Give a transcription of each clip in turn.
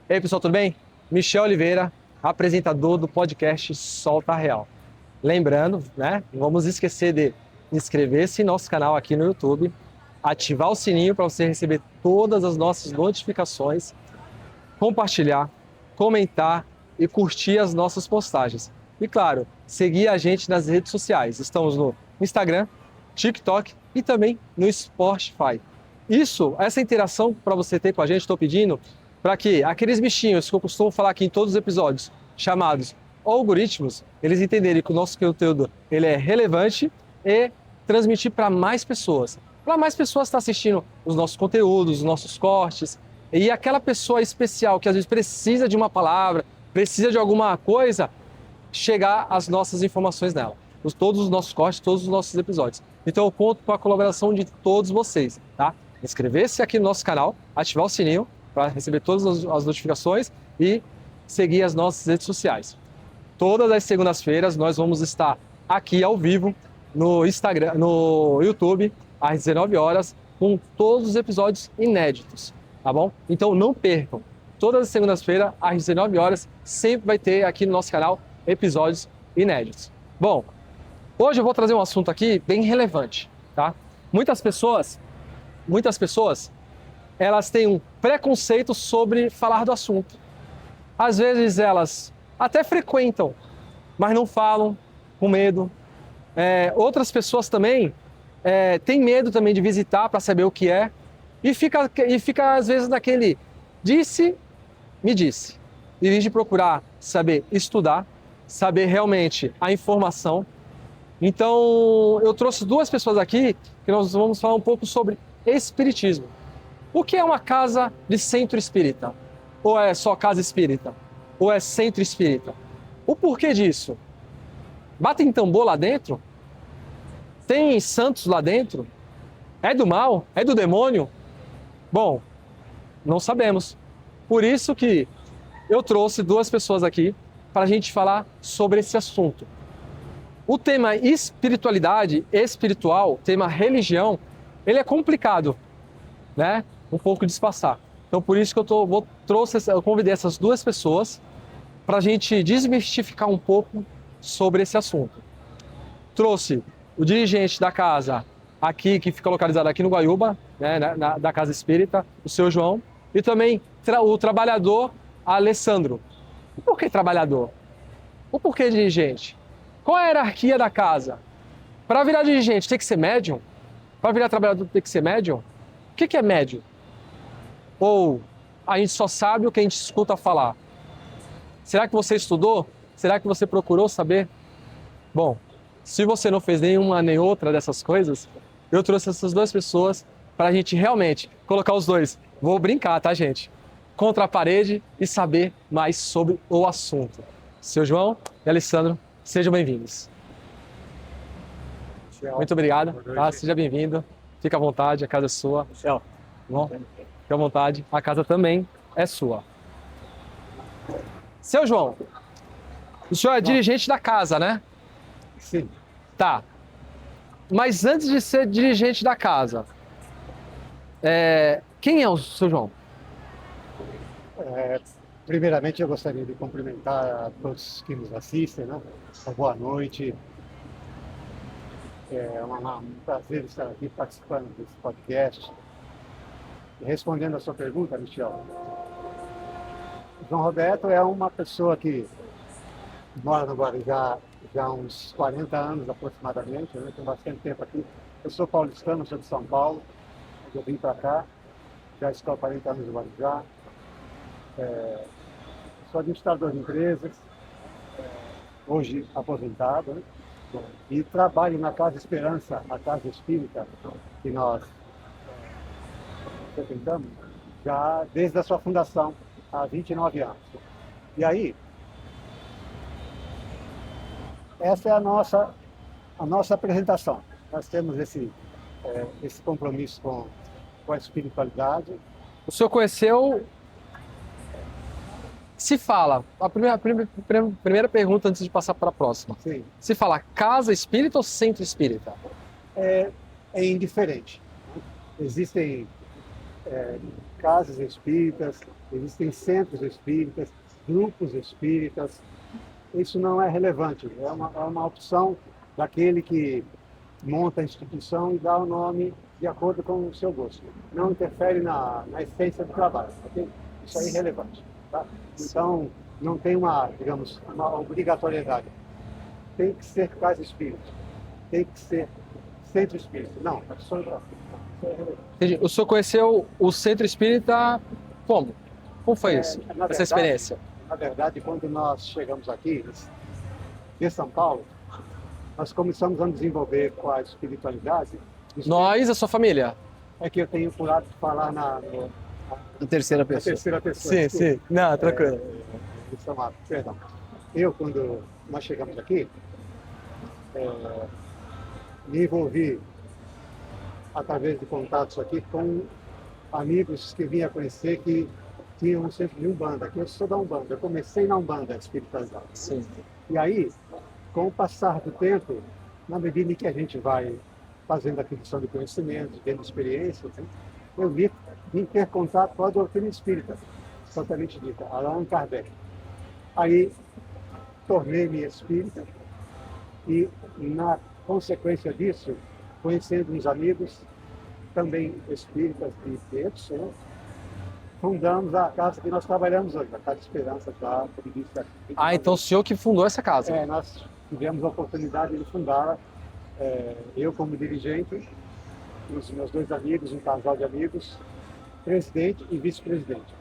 E aí, pessoal, tudo bem? Michel Oliveira, apresentador do podcast Solta Real. Lembrando, né, não vamos esquecer de inscrever-se em nosso canal aqui no YouTube, ativar o sininho para você receber todas as nossas notificações, compartilhar, comentar e curtir as nossas postagens. E claro, seguir a gente nas redes sociais. Estamos no Instagram, TikTok e também no Spotify. Essa interação para você ter com a gente, estou pedindo para que aqueles bichinhos que eu costumo falar aqui em todos os episódios, chamados algoritmos, eles entenderem que o nosso conteúdo ele é relevante e transmitir para mais pessoas. Para mais pessoas estar assistindo os nossos conteúdos, os nossos cortes, e aquela pessoa especial que às vezes precisa de uma palavra, precisa de alguma coisa, chegar as nossas informações nela. Todos os nossos cortes, todos os nossos episódios. Então eu conto com a colaboração de todos vocês, tá? Inscrever-se aqui no nosso canal, ativar o sininho para receber todas as notificações e seguir as nossas redes sociais. Todas as segundas-feiras nós vamos estar aqui ao vivo no Instagram, no YouTube, às 19 horas, com todos os episódios inéditos, tá bom? Então não percam. Todas as segundas-feiras, às 19 horas, sempre vai ter aqui no nosso canal episódios inéditos. Bom, hoje eu vou trazer um assunto aqui bem relevante, tá? Muitas pessoas, elas têm um preconceito sobre falar do assunto. Às vezes elas até frequentam, mas não falam, com medo. Outras pessoas também têm medo também de visitar para saber o que é e fica às vezes naquele disse, me disse. Em vez de procurar saber estudar, saber realmente a informação. Então eu trouxe duas pessoas aqui que nós vamos falar um pouco sobre espiritismo. O que é uma casa de centro espírita? Ou é só casa espírita? Ou é centro espírita? O porquê disso? Batem tambor lá dentro? Tem santos lá dentro? É do mal? É do demônio? Bom, não sabemos. Por isso que eu trouxe duas pessoas aqui para a gente falar sobre esse assunto. O tema espiritualidade, espiritual, tema religião, ele é complicado, né? Um pouco de se passar. Então por isso que eu convidei essas duas pessoas para a gente desmistificar um pouco sobre esse assunto. Trouxe o dirigente da casa aqui, que fica localizado aqui no Guaiúba, né, da Casa Espírita, o seu João, e também o trabalhador Alessandro. E por que trabalhador? O porquê dirigente? Qual é a hierarquia da casa? Para virar dirigente tem que ser médium? Para virar trabalhador tem que ser médium? O que é médium? Ou a gente só sabe o que a gente escuta falar? Será que você estudou? Será que você procurou saber? Bom, se você não fez nenhuma nem outra dessas coisas, eu trouxe essas duas pessoas para a gente realmente colocar os dois. Vou brincar, tá, gente? Contra a parede e saber mais sobre o assunto. Seu João e Alessandro, sejam bem-vindos. Muito obrigado, tá? Seja bem-vindo. Fica à vontade, a casa é sua. Michel, Bom, fica à vontade, a casa também é sua. Seu João, o senhor é dirigente da casa, né? sim. Tá. Mas antes de ser dirigente da casa, quem é o seu João? Primeiramente, eu gostaria de cumprimentar a todos que nos assistem, né? Boa noite. É um prazer estar aqui participando desse podcast. E respondendo a sua pergunta, Michel, João Roberto é uma pessoa que mora no Guarujá já há uns 40 anos aproximadamente, né? Tem bastante tempo aqui. Eu sou paulistano, sou de São Paulo, eu vim para cá, já estou há 40 anos no Guarujá. Sou administrador de empresas, hoje aposentado, né? E trabalho na Casa Esperança, a Casa Espírita, que nós frequentamos já desde a sua fundação, há 29 anos. E aí, essa é a nossa apresentação. Nós temos esse compromisso com a espiritualidade. O senhor conheceu... Se fala, a primeira pergunta antes de passar para a próxima. Sim. Se fala casa espírita ou centro espírita? É indiferente. Existem casas espíritas, Existem centros espíritas, grupos espíritas. Isso não é relevante, é uma opção daquele que monta a instituição e dá o nome de acordo com o seu gosto. Não interfere na essência do trabalho. Ok? Isso é irrelevante. Tá? Então, não tem digamos, uma obrigatoriedade. Tem que ser casa espírita, tem que ser centro espírita. Não, é só isso é irrelevante. Entendi. O senhor conheceu o Centro Espírita como? Como foi isso? Essa experiência? Na verdade, quando nós chegamos aqui, em São Paulo, nós começamos a nos desenvolver com a espiritualidade. Nós, a sua família? É que eu tenho por hábito de falar na Terceira pessoa. terceira pessoa. Sim, Desculpa. sim. Não, tranquilo. Perdão. Eu, quando nós chegamos aqui, me envolvi através de contatos aqui com amigos que vinha conhecer que tinham um centro de Umbanda, que eu sou da Umbanda. Eu comecei na Umbanda, espiritualidade. Sim. E aí, com o passar do tempo, na medida em que a gente vai fazendo aquisição de conhecimentos, tendo experiências, né, eu vim ter contato com a doutrina espírita, propriamente dita, Allan Kardec. Aí, tornei-me espírita e, na consequência disso, conhecendo uns amigos, também espíritas de Deus, né, fundamos a casa que nós trabalhamos hoje, a Casa Esperança da Polícia. Ah, então o senhor que fundou essa casa? Nós tivemos a oportunidade de fundá-la, eu como dirigente, os meus dois amigos, um casal de amigos, presidente e vice-presidente.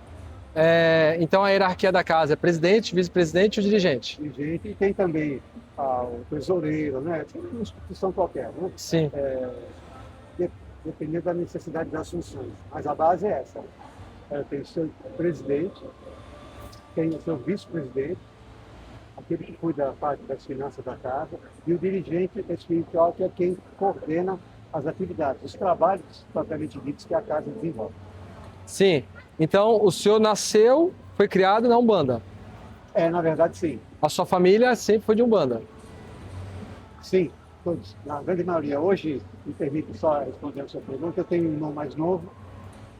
Então a hierarquia da casa é presidente, vice-presidente e o dirigente? Dirigente, e tem também o tesoureiro, né? Tem uma instituição qualquer, né? Sim. Dependendo da necessidade das funções. Mas a base é essa. Tem o seu presidente, tem o seu vice-presidente, aquele que cuida da parte das finanças da casa, e o dirigente espiritual, que é quem coordena as atividades, os trabalhos propriamente ditos que a casa desenvolve. Sim. Então o senhor nasceu, foi criado na Umbanda? Na verdade, sim. A sua família sempre foi de Umbanda? Sim, todos. Na grande maioria. Hoje, me permite só responder a sua pergunta, eu tenho um irmão mais novo,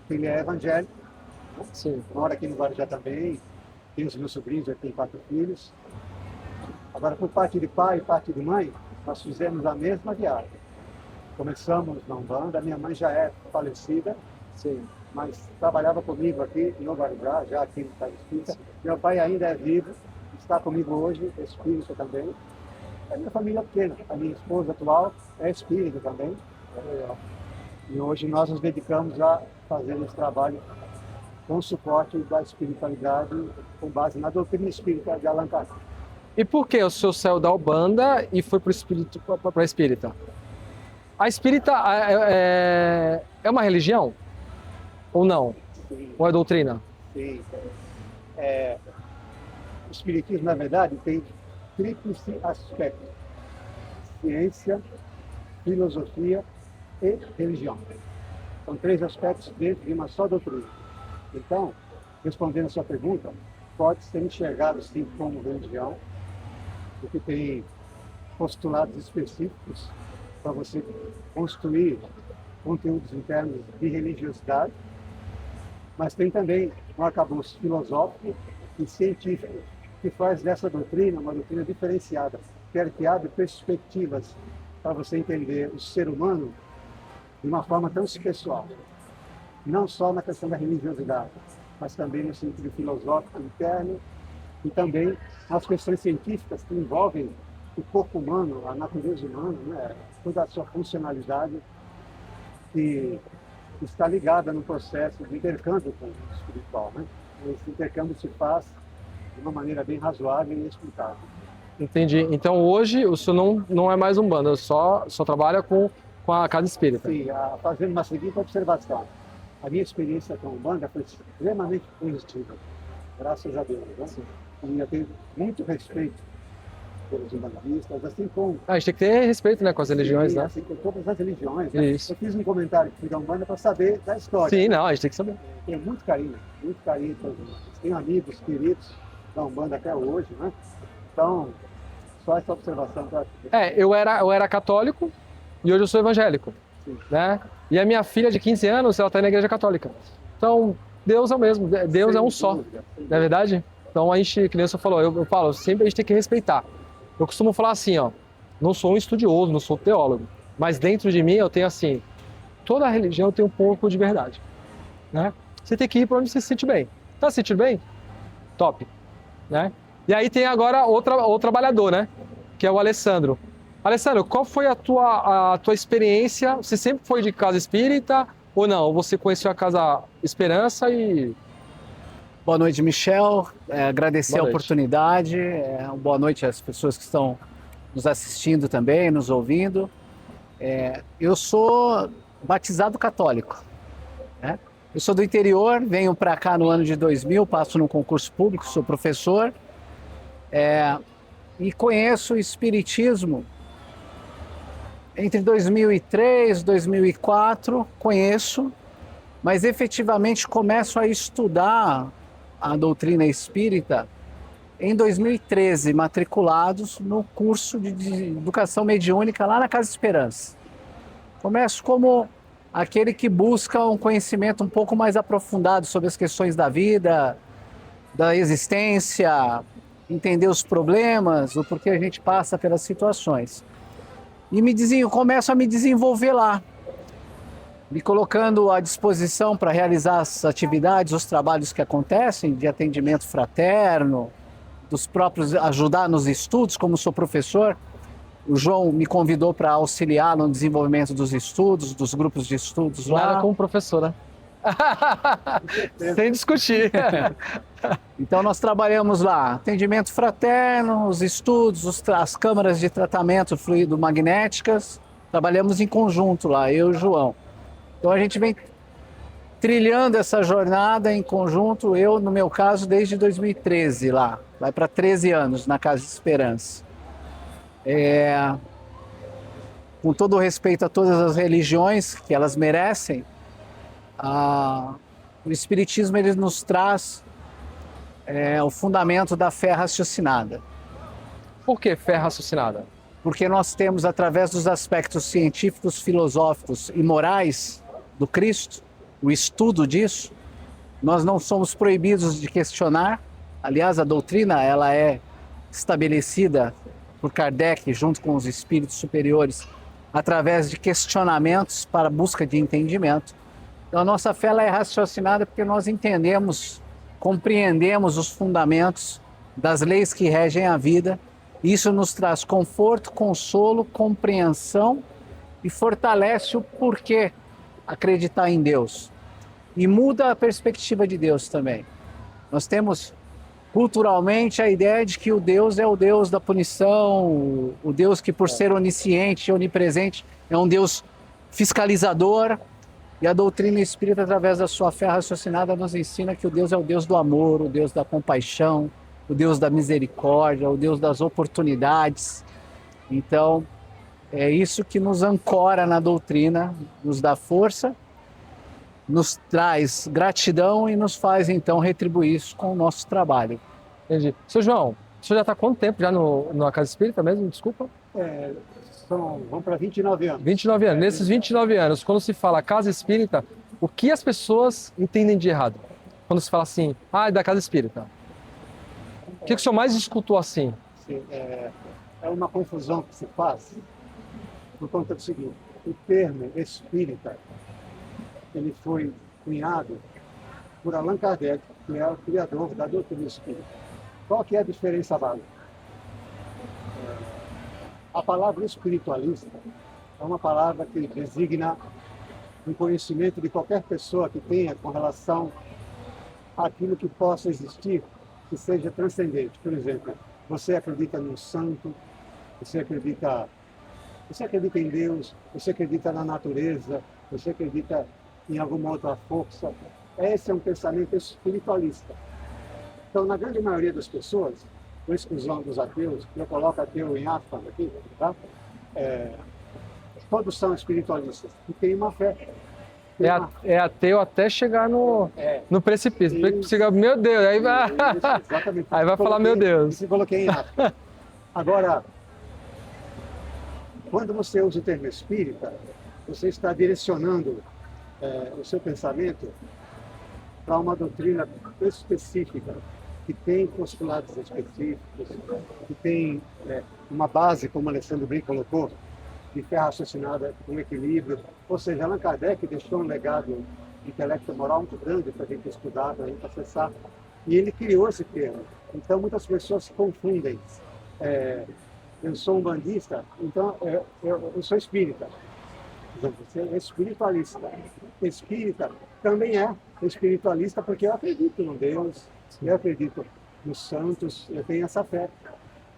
ele é evangélico, Sim. mora aqui no Guarujá também, tem os meus sobrinhos, eu tenho 4 filhos. Agora, por parte de pai e parte de mãe, nós fizemos a mesma viagem. Começamos na Umbanda, minha mãe já é falecida, Sim. mas trabalhava comigo aqui no Guarujá, já aqui no Casa Espírita. Meu pai ainda é vivo, está comigo hoje, é espírita também. A minha família é pequena, a minha esposa atual é espírita também. E hoje nós nos dedicamos a fazer esse trabalho com o suporte da espiritualidade com base na doutrina espírita de Allan Kardec. E por que o senhor saiu da Umbanda e foi para a espírita? A espírita é uma religião? Ou não? Sim. Ou é doutrina? Sim. O espiritismo, na verdade, tem tríplice aspecto: ciência, filosofia e religião. São 3 aspectos dentro de uma só doutrina. Então, respondendo a sua pergunta, pode ser enxergado sim como religião, porque tem postulados específicos para você construir conteúdos internos de religiosidade, mas tem também um arcabouço filosófico e científico que faz dessa doutrina uma doutrina diferenciada, que abre perspectivas para você entender o ser humano de uma forma tão pessoal. Não só na questão da religiosidade, mas também no sentido filosófico interno e também nas questões científicas que envolvem o corpo humano, a natureza humana, né? Toda a sua funcionalidade que está ligada no processo de intercâmbio com o espiritual. Né? Esse intercâmbio se faz de uma maneira bem razoável e explicável. Entendi. Então hoje o senhor não é mais Umbanda, só trabalha com a Casa Espírita. Sim, fazendo uma seguinte observação. A minha experiência com a Umbanda foi extremamente positiva, graças a Deus. Né? E eu tenho muito respeito pelos umbandistas, assim como... A gente tem que ter respeito, né, com as religiões, sim, né? assim, com todas as religiões. Né? Isso. Eu fiz um comentário que fui da Umbanda para saber da história. Sim, não, a gente tem que saber. Tenho muito carinho pelos umbandistas. Tenho amigos queridos da Umbanda até hoje, né? Então, só essa observação. Eu era católico e hoje eu sou evangélico, Sim. né? E a minha filha de 15 anos, ela está na igreja católica. Então, Deus é o mesmo, Deus é um só, dúvida, sem não é verdade? Então a gente, que nem você falou, eu falo, sempre a gente tem que respeitar. Eu costumo falar assim, ó, não sou um estudioso, não sou teólogo, mas dentro de mim eu tenho assim, toda religião tem um pouco de verdade, né? Você tem que ir para onde você se sente bem. Tá se sentindo bem? Top, né? E aí tem agora outro trabalhador, né? Que é o Alessandro. Alessandro, qual foi a tua experiência? Você sempre foi de casa espírita ou não? Ou você conheceu a Casa Esperança e... Boa noite, Michel. Agradecer Boa a noite. oportunidade. Boa noite às pessoas que estão nos assistindo também, nos ouvindo. Eu sou batizado católico, né? Eu sou do interior, venho para cá no ano de 2000, passo no concurso público, sou professor e conheço o Espiritismo entre 2003 e 2004, conheço, mas efetivamente começo a estudar a doutrina espírita em 2013, matriculados no curso de educação mediúnica lá na Casa Esperança. Começo como aquele que busca um conhecimento um pouco mais aprofundado sobre as questões da vida, da existência, entender os problemas, o porquê a gente passa pelas situações. E começo a me desenvolver lá, me colocando à disposição para realizar as atividades, os trabalhos que acontecem de atendimento fraterno, dos próprios ajudar nos estudos, como sou professor. O João me convidou para auxiliar no desenvolvimento dos estudos, dos grupos de estudos lá. Nada como professora. Sem discutir. Então nós trabalhamos lá, atendimento fraterno, os estudos, as câmaras de tratamento fluido-magnéticas, trabalhamos em conjunto lá, eu e o João. Então a gente vem trilhando essa jornada em conjunto, eu no meu caso desde 2013 lá, vai para 13 anos na Casa Esperança. Com todo o respeito a todas as religiões que elas merecem, o Espiritismo ele nos traz o fundamento da fé raciocinada. Por que fé raciocinada? Porque nós temos, através dos aspectos científicos, filosóficos e morais do Cristo, o estudo disso, nós não somos proibidos de questionar. Aliás, a doutrina ela é estabelecida por Kardec, junto com os espíritos superiores, através de questionamentos para a busca de entendimento. Então, a nossa fé ela é raciocinada porque nós entendemos, compreendemos os fundamentos das leis que regem a vida. Isso nos traz conforto, consolo, compreensão e fortalece o porquê acreditar em Deus. E muda a perspectiva de Deus também. Nós temos culturalmente a ideia de que o Deus é o Deus da punição, o Deus que por ser onisciente, onipresente, é um Deus fiscalizador. E a doutrina espírita, através da sua fé raciocinada, nos ensina que o Deus é o Deus do amor, o Deus da compaixão, o Deus da misericórdia, o Deus das oportunidades. Então, é isso que nos ancora na doutrina, nos dá força, nos traz gratidão e nos faz, então, retribuir isso com o nosso trabalho. Entendi. Seu João, o senhor já está há quanto tempo já na Casa Espírita mesmo? Desculpa. Vamos para 29 anos. 29 anos. Nesses 29 anos, quando se fala Casa Espírita, o que as pessoas entendem de errado? Quando se fala assim, é da Casa Espírita. O que o senhor mais escutou assim? Sim, é uma confusão que se faz por conta do seguinte: o termo espírita ele foi cunhado por Allan Kardec, que é o criador da doutrina espírita. Qual que é a diferença básica? A palavra espiritualista é uma palavra que designa um conhecimento de qualquer pessoa que tenha com relação àquilo que possa existir, que seja transcendente. Por exemplo, você acredita num santo, você acredita em Deus, você acredita na natureza, você acredita em alguma outra força. Esse é um pensamento espiritualista. Então, na grande maioria das pessoas, com exclusão dos ateus, eu coloco ateu em aspas aqui, tá? Todos são espiritualistas e têm uma fé. É ateu até chegar no precipício. Meu Deus, aí vai, Exatamente. aí vai falar, meu Deus. Isso eu coloquei em aspas. Agora, quando você usa o termo espírita, você está direcionando o seu pensamento para uma doutrina específica, que tem postulados específicos, que tem uma base, como o Alessandro Brin colocou, de fé raciocinada com equilíbrio. Ou seja, Allan Kardec deixou um legado intelecto-moral muito grande para a gente estudar, para a gente acessar. E ele criou esse termo. Então, muitas pessoas se confundem. Eu sou um bandista, então eu sou espírita. Você é espiritualista. Espírita também é espiritualista porque eu acredito no Deus, eu acredito nos santos, eu tenho essa fé.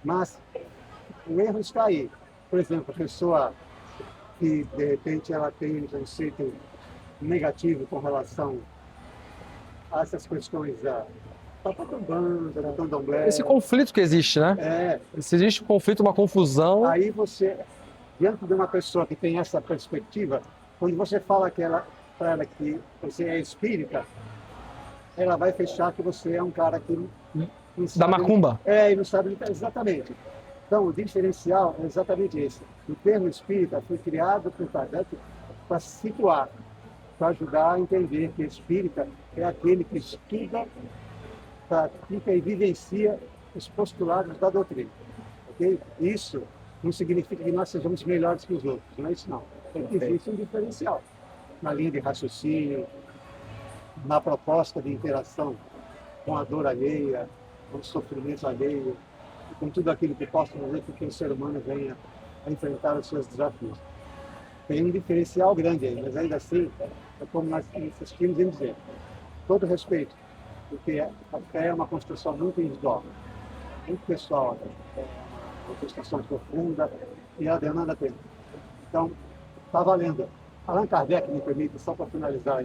Mas o erro está aí. Por exemplo, a pessoa que, de repente, ela tem um conceito negativo com relação a essas questões da Banda, da Candomblé. Esse conflito que existe, né? Se existe um conflito, uma confusão. Aí você, diante de uma pessoa que tem essa perspectiva, quando você fala para ela que você é espírita, ela vai fechar que você é um cara que não sabe, da macumba. e não sabe exatamente. Então, o diferencial é exatamente esse. O termo espírita foi criado por Kardec para situar, para ajudar a entender que espírita é aquele que estuda, pratica e vivencia os postulados da doutrina. Okay? Isso não significa que nós sejamos melhores que os outros, não é isso não. Existe um diferencial na linha de raciocínio, na proposta de interação com a dor alheia, com o sofrimento alheio, com tudo aquilo que possa fazer com que o ser humano venha a enfrentar os seus desafios. Tem um diferencial grande aí, mas ainda assim, é como nós insistimos em dizer, todo respeito, porque a fé é uma construção muito individual, muito pessoal, é uma construção profunda e ela demanda tempo. Então, está valendo. Allan Kardec, me permite, só para finalizar,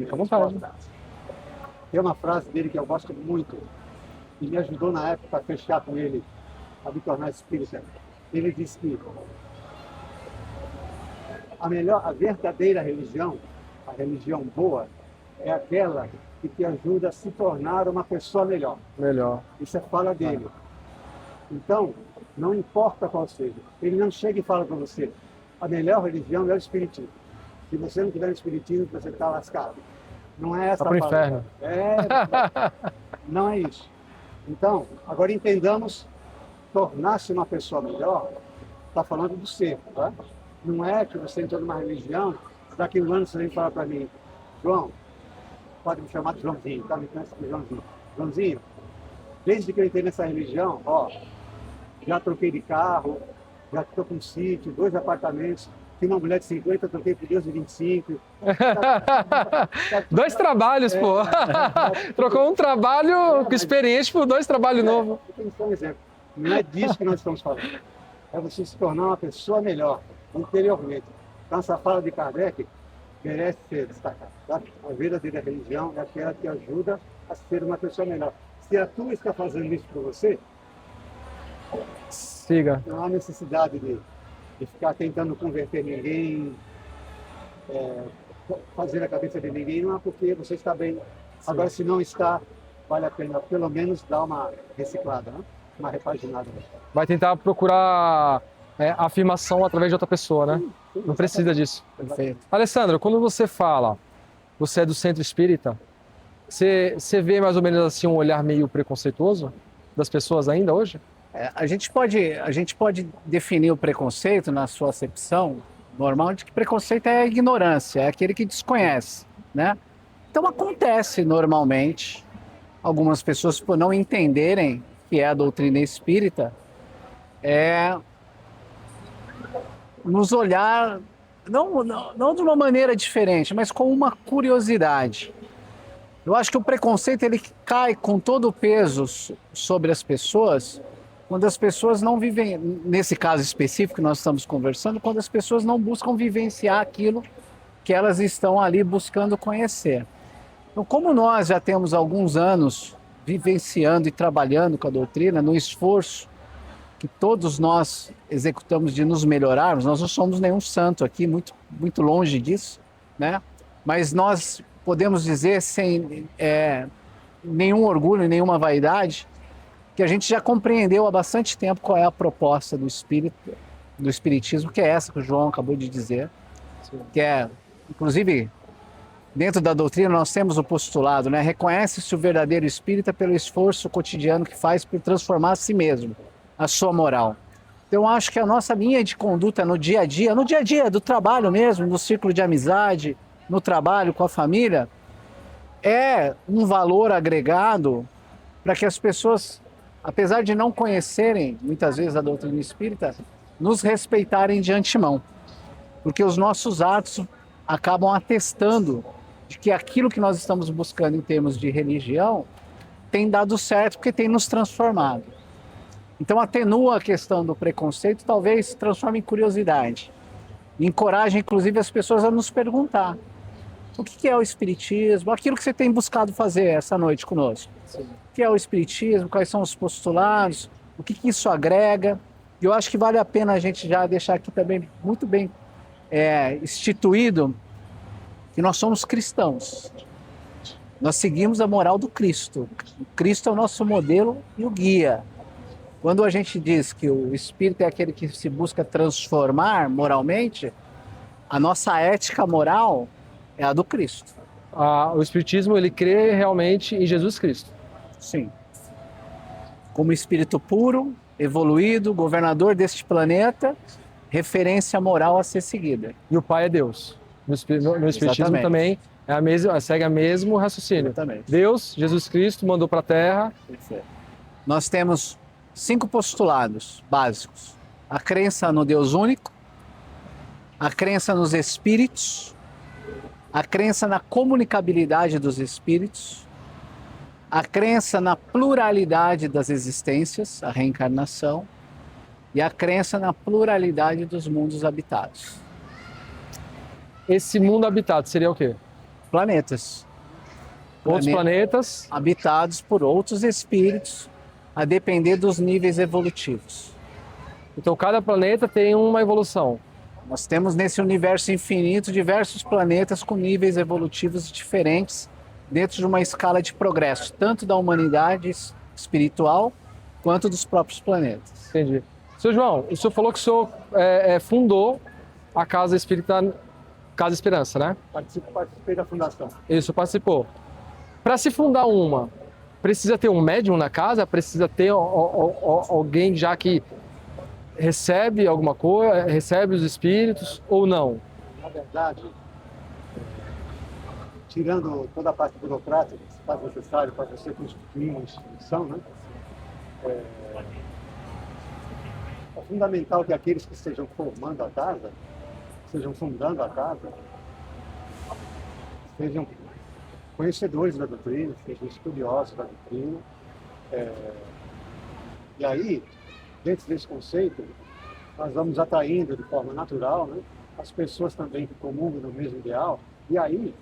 tem uma frase dele que eu gosto muito e me ajudou na época a fechar com ele, a me tornar espírita. Ele disse que a verdadeira religião, a religião boa, é aquela que te ajuda a se tornar uma pessoa melhor. Isso é fala dele. Então, não importa qual seja, ele não chega e fala para você, a melhor religião é o espiritismo. Se você não tiver o espiritismo, você está lascado. Não é essa a palavra. Não é isso. Então, agora entendamos, tornar-se uma pessoa melhor, está falando do ser, tá? Não é que você entrou numa religião, daqui a um ano você vem falar para mim, João, pode me chamar de Joãozinho, tá? Me conhece de Joãozinho. Joãozinho, desde que eu entrei nessa religião, já troquei de carro, já estou com um sítio, 2 apartamentos, tinha uma mulher de 50, troquei por Deus de 25. 2 trabalhos, pô. Trocou um trabalho experiente por 2 trabalhos novos. Só um exemplo. Não é disso que nós estamos falando. É você se tornar uma pessoa melhor, interiormente. Então, essa fala de Kardec merece ser destacada. Tá? A verdadeira religião é aquela que ajuda a ser uma pessoa melhor. Se a tua está fazendo isso para você, siga. Não há necessidade de ficar tentando converter ninguém, fazer a cabeça de ninguém, não é porque você está bem. Sim. Agora, se não está, vale a pena pelo menos dar uma reciclada, né? Uma repaginada. Vai tentar procurar afirmação através de outra pessoa, né? Sim, não precisa disso. Perfeito. Alessandro, quando você fala, você é do centro espírita, você vê mais ou menos assim um olhar meio preconceituoso das pessoas ainda hoje? A gente pode definir o preconceito na sua acepção normal de que preconceito é a ignorância, é aquele que desconhece, né? Então acontece normalmente algumas pessoas por não entenderem que é a doutrina espírita, nos olhar não de uma maneira diferente, mas com uma curiosidade. Eu acho que o preconceito ele cai com todo o peso sobre as pessoas quando as pessoas não vivem, nesse caso específico que nós estamos conversando, quando as pessoas não buscam vivenciar aquilo que elas estão ali buscando conhecer. Então, como nós já temos alguns anos vivenciando e trabalhando com a doutrina, no esforço que todos nós executamos de nos melhorarmos, nós não somos nenhum santo aqui, muito, muito longe disso, né? Mas nós podemos dizer sem nenhum orgulho, nenhuma vaidade, que a gente já compreendeu há bastante tempo qual é a proposta do espiritismo, que é essa que o João acabou de dizer, que é, inclusive, Dentro da doutrina nós temos o postulado, né? Reconhece-se o verdadeiro espírita pelo esforço cotidiano que faz por transformar a si mesmo, a sua moral. Então eu acho que a nossa linha de conduta no dia a dia do trabalho mesmo, no círculo de amizade, no trabalho com a família, é um valor agregado para que as pessoas, apesar de não conhecerem muitas vezes a doutrina espírita, nos respeitarem de antemão. Porque os nossos atos acabam atestando de que aquilo que nós estamos buscando em termos de religião tem dado certo, porque tem nos transformado. Então atenua a questão do preconceito, talvez se transforme em curiosidade. Encoraja, inclusive, as pessoas a nos perguntar o que é o Espiritismo, aquilo que você tem buscado fazer essa noite conosco. Sim. O que é o Espiritismo, quais são os postulados, o que isso agrega. E eu acho que vale a pena a gente já deixar aqui também muito bem instituído que nós somos cristãos. Nós seguimos a moral do Cristo. O Cristo é o nosso modelo e o guia. Quando a gente diz que o Espírito é aquele que se busca transformar moralmente, a nossa ética moral é a do Cristo. O Espiritismo, ele crê realmente em Jesus Cristo. Sim. Como espírito puro, evoluído, governador deste planeta, referência moral a ser seguida. E o Pai é Deus. No Espiritismo Exatamente. também segue o mesmo raciocínio. Exatamente. Deus, Jesus Cristo, mandou para a Terra. Perfeito. Nós temos 5 postulados básicos. A crença no Deus único, a crença nos espíritos, a crença na comunicabilidade dos espíritos, a crença na pluralidade das existências, a reencarnação, e a crença na pluralidade dos mundos habitados. Esse mundo habitado seria o quê? Planetas. Outros planetas. Habitados por outros espíritos, a depender dos níveis evolutivos. Então cada planeta tem uma evolução. Nós temos nesse universo infinito diversos planetas com níveis evolutivos diferentes dentro de uma escala de progresso, tanto da humanidade espiritual quanto dos próprios planetas. Entendi. Seu João, o senhor falou que o senhor fundou a Casa Espírita Casa Esperança, né? Participei da fundação. Isso, participou. Para se fundar uma, precisa ter um médium na casa? Precisa ter alguém já que recebe alguma coisa, recebe os espíritos ou não? Na verdade, tirando toda a parte burocrática que se faz necessário para você constituir uma instituição, né? É fundamental que aqueles que estejam formando a casa, estejam fundando a casa, sejam conhecedores da doutrina, sejam estudiosos da doutrina. E aí, dentro desse conceito, nós vamos atraindo de forma natural, né, as pessoas também que comungam do mesmo ideal. E aí,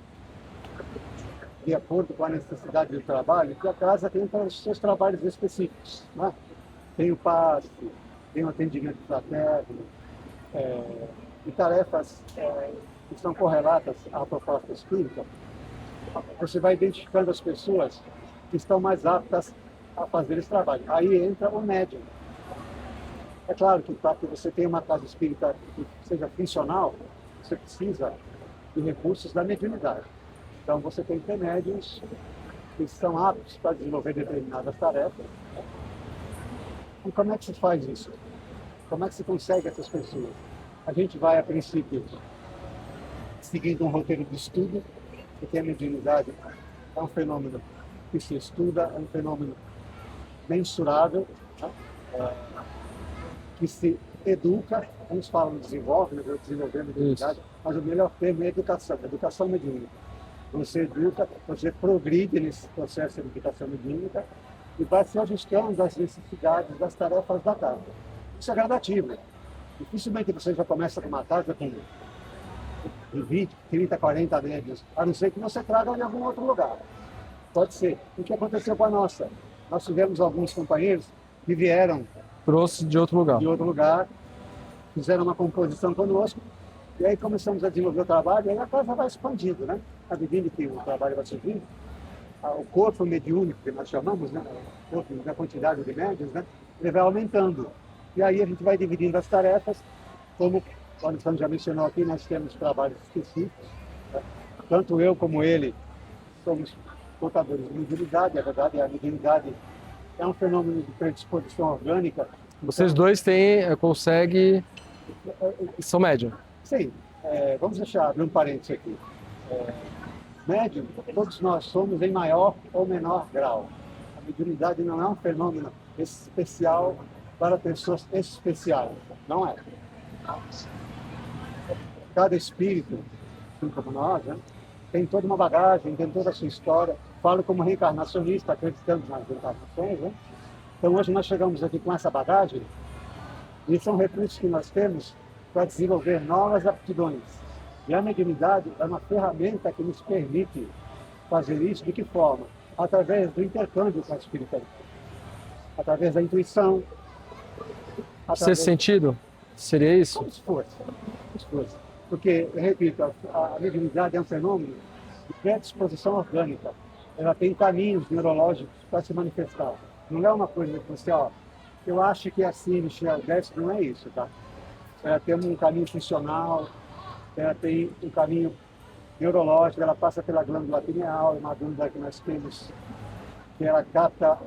de acordo com a necessidade do trabalho, que a casa tem os seus trabalhos específicos, né? Tem o passe, tem o atendimento fraterno, e tarefas que são correlatas à proposta espírita. Você vai identificando as pessoas que estão mais aptas a fazer esse trabalho. Aí entra o médium. É claro que para que você tenha uma casa espírita que seja funcional, você precisa de recursos da mediunidade. Então você tem que ter médiums que são aptos para desenvolver determinadas tarefas. E como é que se faz isso? Como é que se consegue essas pessoas? A gente vai, a princípio, seguindo um roteiro de estudo, porque a mediunidade é um fenômeno que se estuda, é um fenômeno mensurável, né? Que se educa, uns falam desenvolve, né? Desenvolver a mediunidade, mas o melhor termo é educação mediúnica. Você educa, você progride nesse processo de educação mediúnica e vai se ajustando às necessidades das tarefas da casa. Isso é gradativo. Dificilmente você já começa com uma casa com 20, 30, 40 médios, a não ser que você traga de algum outro lugar. Pode ser. O que aconteceu com a nossa? Nós tivemos alguns companheiros que vieram Trouxe de outro lugar. Fizeram uma composição conosco, e aí começamos a desenvolver o trabalho, e aí a casa vai expandindo, né? À medida que o trabalho vai subindo, o corpo mediúnico, que nós chamamos, né? O corpo da quantidade de médios, né? Ele vai aumentando. E aí a gente vai dividindo as tarefas, como o Alexandre já mencionou aqui, nós temos trabalhos específicos, né? tanto eu como ele somos portadores de mediunidade. A verdade é a mediunidade é um fenômeno de predisposição orgânica. Vocês dois conseguem, são médium. Sim, vamos abrir um parênteses aqui. Médium, todos nós somos em maior ou menor grau. A mediunidade não é um fenômeno especial para pessoas especiais. Não é. Cada espírito, assim como nós, né, tem toda uma bagagem, tem toda a sua história. Falo como reencarnacionista, acreditamos nas reencarnações. Né? Então hoje nós chegamos aqui com essa bagagem e são recursos que nós temos para desenvolver novas aptidões. E a mediunidade é uma ferramenta que nos permite fazer isso. De que forma? Através do intercâmbio com a espiritualidade. Através da intuição. Sexto sentido? Seria isso? Esforço. Porque, eu repito, a mediunidade é um fenômeno de predisposição orgânica. Ela tem caminhos neurológicos para se manifestar. Não é uma coisa que você, eu acho que é assim, Michel, desse, não é isso, tá? Ela tem um caminho funcional, ela tem um caminho neurológico, ela passa pela glândula pineal, uma glândula que nós temos, que ela capta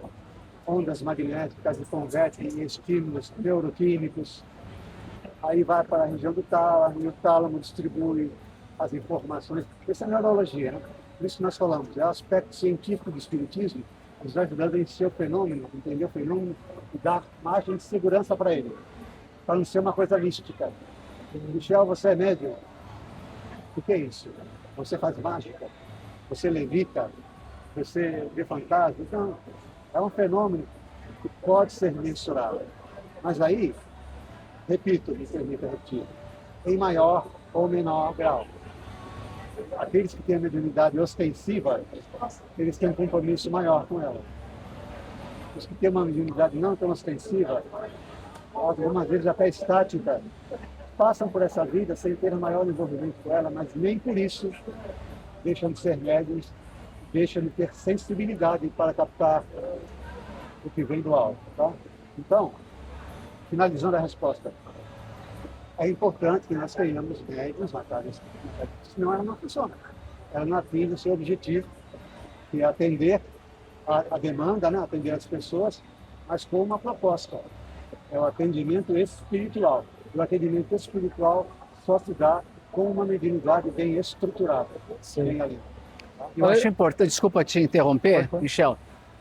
ondas magnéticas e converte em estímulos neuroquímicos. Aí vai para a região do tálamo, e o tálamo distribui as informações. Isso é neurologia, né? Por isso que nós falamos, é o aspecto científico do espiritismo, nos ajudando a encher o fenômeno, entender o fenômeno e dar margem de segurança para ele, para não ser uma coisa mística. Michel, você é médium? O que é isso? Você faz mágica? Você levita? Você vê fantasma? Então, é um fenômeno que pode ser mensurado. Mas aí, repito, me permita repetir, em maior ou menor grau. Aqueles que têm a mediunidade ostensiva, eles têm um compromisso maior com ela. Os que têm uma mediunidade não tão ostensiva, algumas vezes até estática, passam por essa vida sem ter um maior envolvimento com ela, mas nem por isso deixam de ser médiuns, deixam de ter sensibilidade para captar o que vem do alto. Tá? Então, finalizando a resposta, é importante que nós tenhamos médiuns na casa espírita, senão ela não funciona. Ela não atinge o seu objetivo, que é atender a demanda, né? Atender as pessoas, mas com uma proposta. É o atendimento espiritual. O atendimento espiritual só se dá com uma mediunidade bem estruturada. Bem ali. Eu acho importante, desculpa te interromper, Michel,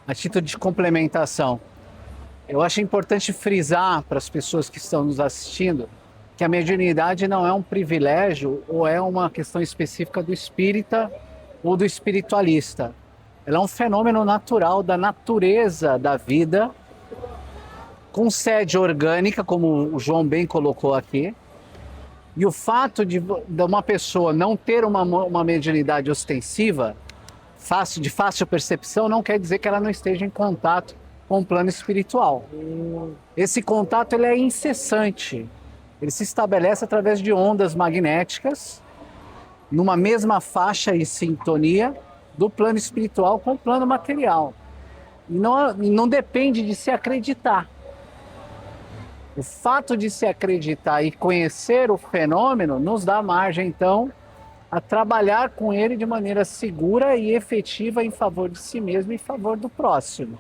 a título de complementação. Eu acho importante frisar para as pessoas que estão nos assistindo que a mediunidade não é um privilégio ou é uma questão específica do espírita ou do espiritualista. Ela é um fenômeno natural da natureza da vida, com sede orgânica, como o João bem colocou aqui. E o fato de uma pessoa não ter uma mediunidade ostensiva, de fácil percepção, não quer dizer que ela não esteja em contato com o plano espiritual. Esse contato ele é incessante. Ele se estabelece através de ondas magnéticas, numa mesma faixa e sintonia do plano espiritual com o plano material. E não depende de se acreditar. O fato de se acreditar e conhecer o fenômeno nos dá margem, então, a trabalhar com ele de maneira segura e efetiva em favor de si mesmo e em favor do próximo.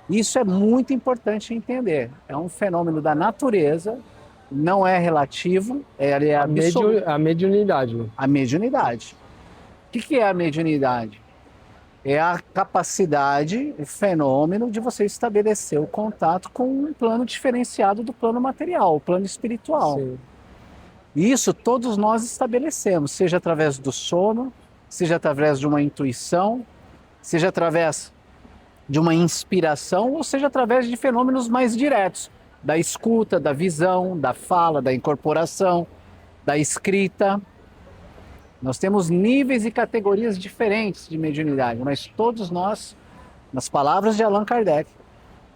Isso é muito importante entender. É um fenômeno da natureza, não é relativo, ele é absoluto. A mediunidade. A mediunidade. O que é a mediunidade? É a capacidade, o fenômeno de você estabelecer o contato com um plano diferenciado do plano material, o plano espiritual. Sim. Isso todos nós estabelecemos, seja através do sono, seja através de uma intuição, seja através de uma inspiração, ou seja através de fenômenos mais diretos, da escuta, da visão, da fala, da incorporação, da escrita. Nós temos níveis e categorias diferentes de mediunidade, mas todos nós, nas palavras de Allan Kardec,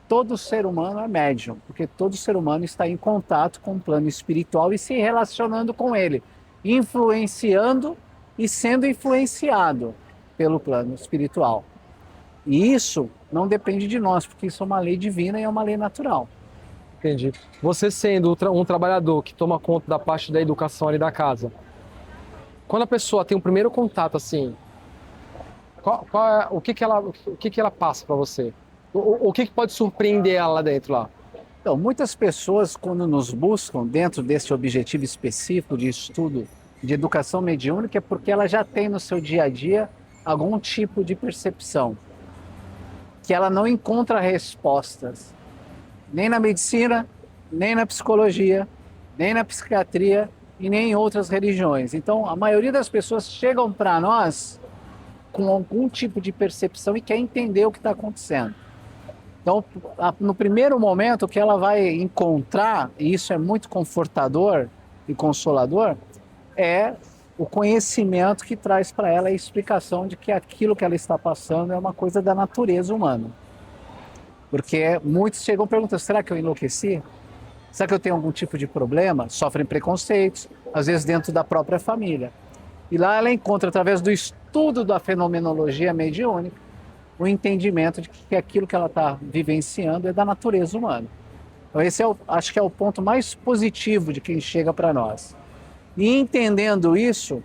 todo ser humano é médium, porque todo ser humano está em contato com o plano espiritual e se relacionando com ele, influenciando e sendo influenciado pelo plano espiritual. E isso não depende de nós, porque isso é uma lei divina e é uma lei natural. Entendi. Você sendo um trabalhador que toma conta da parte da educação ali da casa, quando a pessoa tem o primeiro contato, assim, o que que ela passa para você? O que pode surpreender ela lá dentro lá? Então, muitas pessoas, quando nos buscam dentro desse objetivo específico de estudo de educação mediúnica, é porque ela já tem no seu dia a dia algum tipo de percepção, que ela não encontra respostas, nem na medicina, nem na psicologia, nem na psiquiatria e nem em outras religiões. Então, a maioria das pessoas chegam para nós com algum tipo de percepção e quer entender o que está acontecendo. Então, no primeiro momento, o que ela vai encontrar, e isso é muito confortador e consolador, é o conhecimento que traz para ela a explicação de que aquilo que ela está passando é uma coisa da natureza humana. Porque muitos chegam e perguntam, será que eu enlouqueci? Será que eu tenho algum tipo de problema? Sofrem preconceitos, às vezes dentro da própria família. E lá ela encontra, através do estudo da fenomenologia mediúnica, o entendimento de que aquilo que ela está vivenciando é da natureza humana. Então esse acho que é o ponto mais positivo de quem chega para nós. E entendendo isso,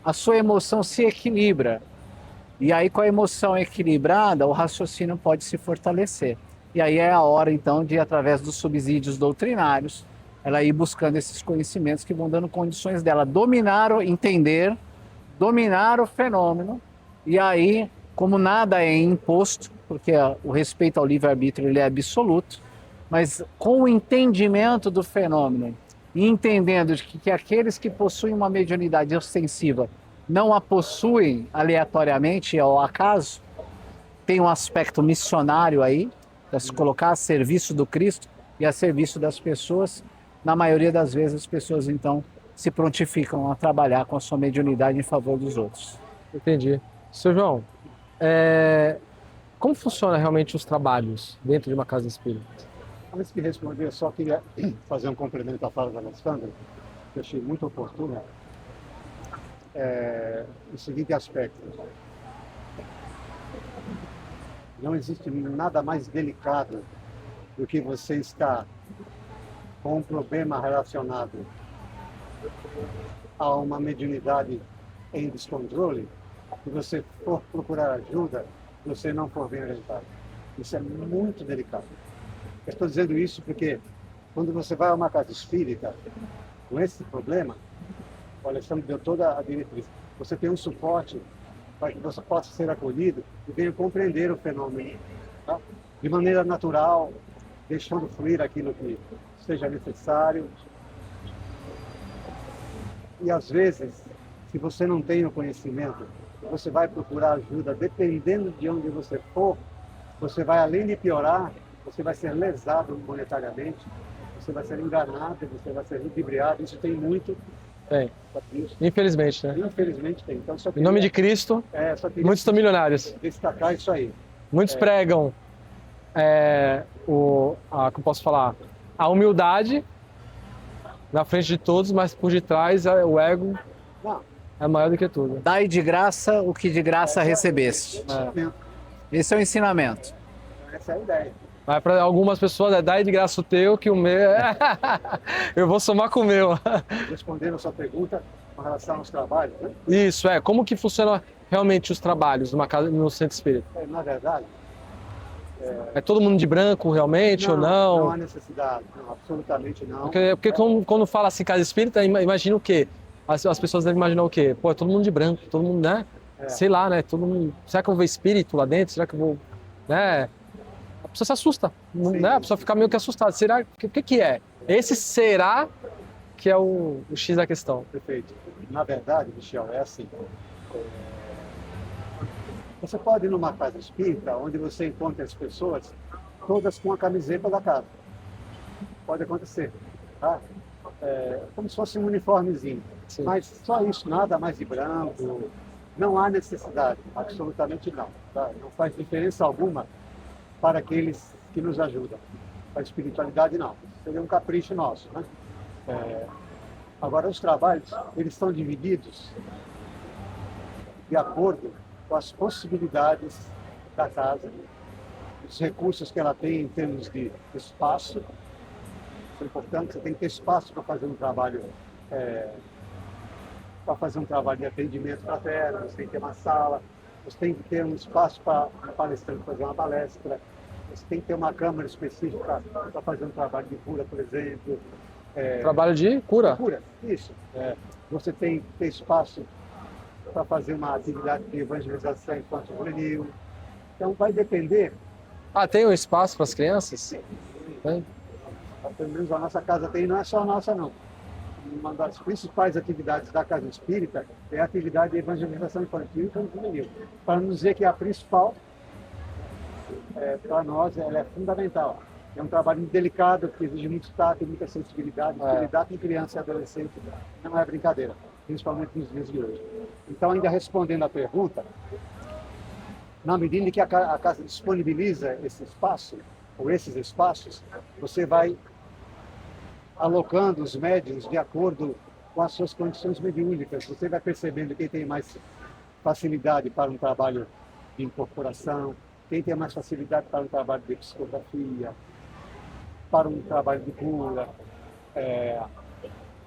a sua emoção se equilibra. E aí, com a emoção equilibrada, o raciocínio pode se fortalecer. E aí é a hora, então, de, através dos subsídios doutrinários, ela ir buscando esses conhecimentos que vão dando condições dela entender, dominar o fenômeno. E aí, como nada é imposto, porque o respeito ao livre-arbítrio ele é absoluto, mas com o entendimento do fenômeno e entendendo de que aqueles que possuem uma mediunidade ostensiva não a possuem aleatoriamente ao acaso, tem um aspecto missionário aí, para se colocar a serviço do Cristo e a serviço das pessoas. Na maioria das vezes as pessoas então se prontificam a trabalhar com a sua mediunidade em favor dos outros. Entendi. Seu João, como funciona realmente os trabalhos dentro de uma casa espírita? Antes de responder, eu só queria fazer um complemento à fala da Alessandra, que eu achei muito oportuna. O seguinte aspecto: não existe nada mais delicado do que você estar com um problema relacionado a uma mediunidade em descontrole, e você for procurar ajuda, você não for bem orientado. Isso é muito delicado. Eu estou dizendo isso porque quando você vai a uma casa espírita com esse problema, o Alexandre deu toda a diretriz. Você tem um suporte para que você possa ser acolhido e venha compreender o fenômeno, tá? De maneira natural, deixando fluir aquilo que seja necessário. E às vezes, se você não tem o conhecimento, você vai procurar ajuda, dependendo de onde você for, você vai, além de piorar, você vai ser lesado monetariamente, você vai ser enganado, você vai ser ludibriado. Isso tem muito. Tem. Infelizmente, né? Infelizmente tem. Então, em nome de Cristo, muitos estão milionários. Destacar isso aí. Muitos pregam, como eu posso falar, a humildade na frente de todos, mas por detrás o ego é maior do que tudo. Dai de graça o que de graça recebeste. Esse é o ensinamento. Essa é a ideia. Mas para algumas pessoas dai de graça o teu, que o meu eu vou somar com o meu. Respondendo a sua pergunta com relação aos trabalhos, né? Isso, como que funciona realmente os trabalhos numa casa, no centro espírita? Na verdade... É todo mundo de branco realmente ou não? Não há necessidade, não, absolutamente não. Porque quando fala assim casa espírita, imagina o quê? As pessoas devem imaginar o quê? Pô, é todo mundo de branco, todo mundo, né? Sei lá, né? Todo mundo... Será que eu vou ver espírito lá dentro? Será que eu vou... né? A pessoa se assusta, né? A pessoa fica meio que assustada. Será? O que é? Esse será que é o X da questão. Perfeito. Na verdade, Michel, é assim. Você pode ir numa casa espírita onde você encontra as pessoas todas com a camiseta da casa. Pode acontecer, tá? Como se fosse um uniformezinho. Sim. Mas só isso, nada mais de branco. Não há necessidade, absolutamente não. Tá? Não faz diferença alguma para aqueles que nos ajudam. A espiritualidade não. Seria um capricho nosso, né? Agora, os trabalhos, eles estão divididos de acordo com as possibilidades da casa, os recursos que ela tem em termos de espaço. Isso é importante, você tem que ter espaço para fazer um trabalho para fazer um trabalho de atendimento fraterno, você tem que ter uma sala, você tem que ter um espaço para um palestrante fazer uma palestra, você tem que ter uma câmara específica para fazer um trabalho de cura, por exemplo. Trabalho de cura. Cura, isso. Você tem que ter espaço para fazer uma atividade de evangelização infantil juvenil. Então vai depender. Ah, tem um espaço para as crianças? Tem. Pelo menos a nossa casa tem, não é só a nossa não. Uma das principais atividades da Casa Espírita é a atividade de evangelização infantil e juvenil. Para não dizer que é a principal, para nós ela é fundamental. É um trabalho delicado, que exige muito tato, muita sensibilidade, porque lidar com criança e adolescente não é brincadeira, principalmente nos dias de hoje. Então, ainda respondendo à pergunta, na medida em que a casa disponibiliza esse espaço, ou esses espaços, você vai alocando os médiuns de acordo com as suas condições mediúnicas. Você vai percebendo quem tem mais facilidade para um trabalho de incorporação, quem tem mais facilidade para um trabalho de psicografia, para um trabalho de cura,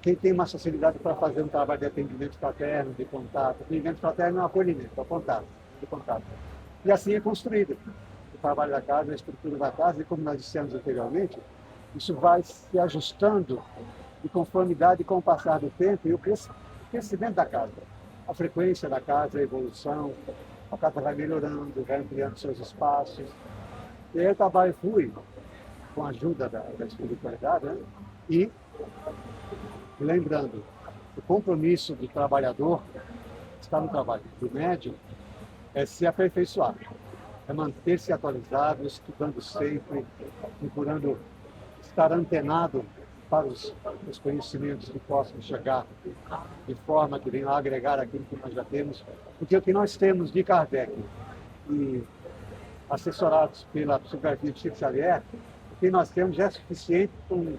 quem tem mais facilidade para fazer um trabalho de atendimento fraterno, de contato. Atendimento fraterno é um acolhimento, é um contato, de contato. E assim é construído o trabalho da casa, a estrutura da casa, e como nós dissemos anteriormente, isso vai se ajustando de conformidade com o passar do tempo e o crescimento da casa. A frequência da casa, a evolução, a casa vai melhorando, vai ampliando seus espaços. E aí o trabalho flui com a ajuda da espiritualidade, né? E lembrando, o compromisso do trabalhador está no trabalho do médium, é se aperfeiçoar, é manter-se atualizado, estudando sempre, procurando estar antenado para os conhecimentos que possam chegar de forma que venham a agregar aquilo que nós já temos, porque o que nós temos de Kardec e assessorados pela psicografia de Chico Xavier, o que nós temos já é suficiente com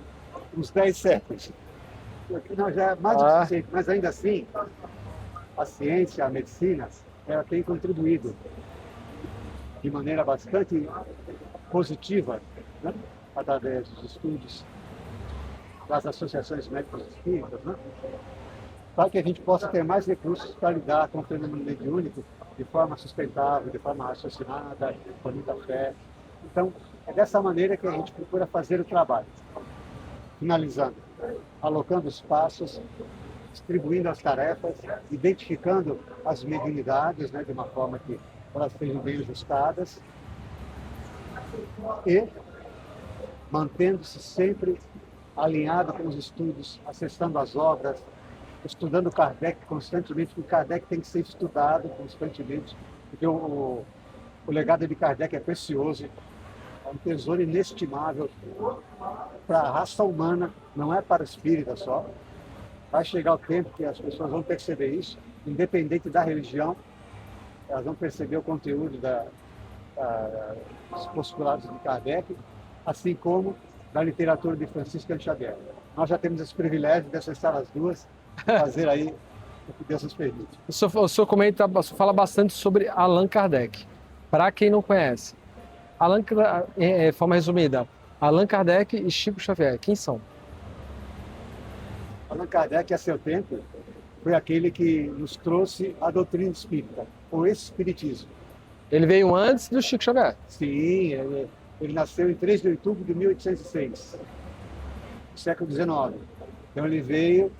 uns 10 séculos. O que nós já é mais do que suficiente, mas ainda assim, a ciência, a medicina, ela tem contribuído de maneira bastante positiva, né? Através dos estudos das associações médicas espíritas, né? Para que a gente possa ter mais recursos para lidar com o fenômeno mediúnico de forma sustentável, de forma raciocinada, com muita fé. Então, é dessa maneira que a gente procura fazer o trabalho. Finalizando, alocando os passos, distribuindo as tarefas, identificando as mediunidades, né, de uma forma que elas sejam bem ajustadas e mantendo-se sempre alinhado com os estudos, acessando as obras, estudando Kardec constantemente, porque Kardec tem que ser estudado constantemente, porque o legado de Kardec é precioso, é um tesouro inestimável para a raça humana, não é para o espírita só. Vai chegar o tempo que as pessoas vão perceber isso, independente da religião, elas vão perceber o conteúdo dos postulados de Kardec, assim como da literatura de Francisco Xavier. Nós já temos esse privilégio de acessar as duas, fazer aí o que Deus nos permite. O senhor comenta, fala bastante sobre Allan Kardec. Para quem não conhece, de forma resumida, Allan Kardec e Chico Xavier, quem são? Allan Kardec, a seu tempo, foi aquele que nos trouxe a doutrina espírita, o espiritismo. Ele veio antes do Chico Xavier? Sim, ele nasceu em 3 de outubro de 1806, no século XIX. Então ele veio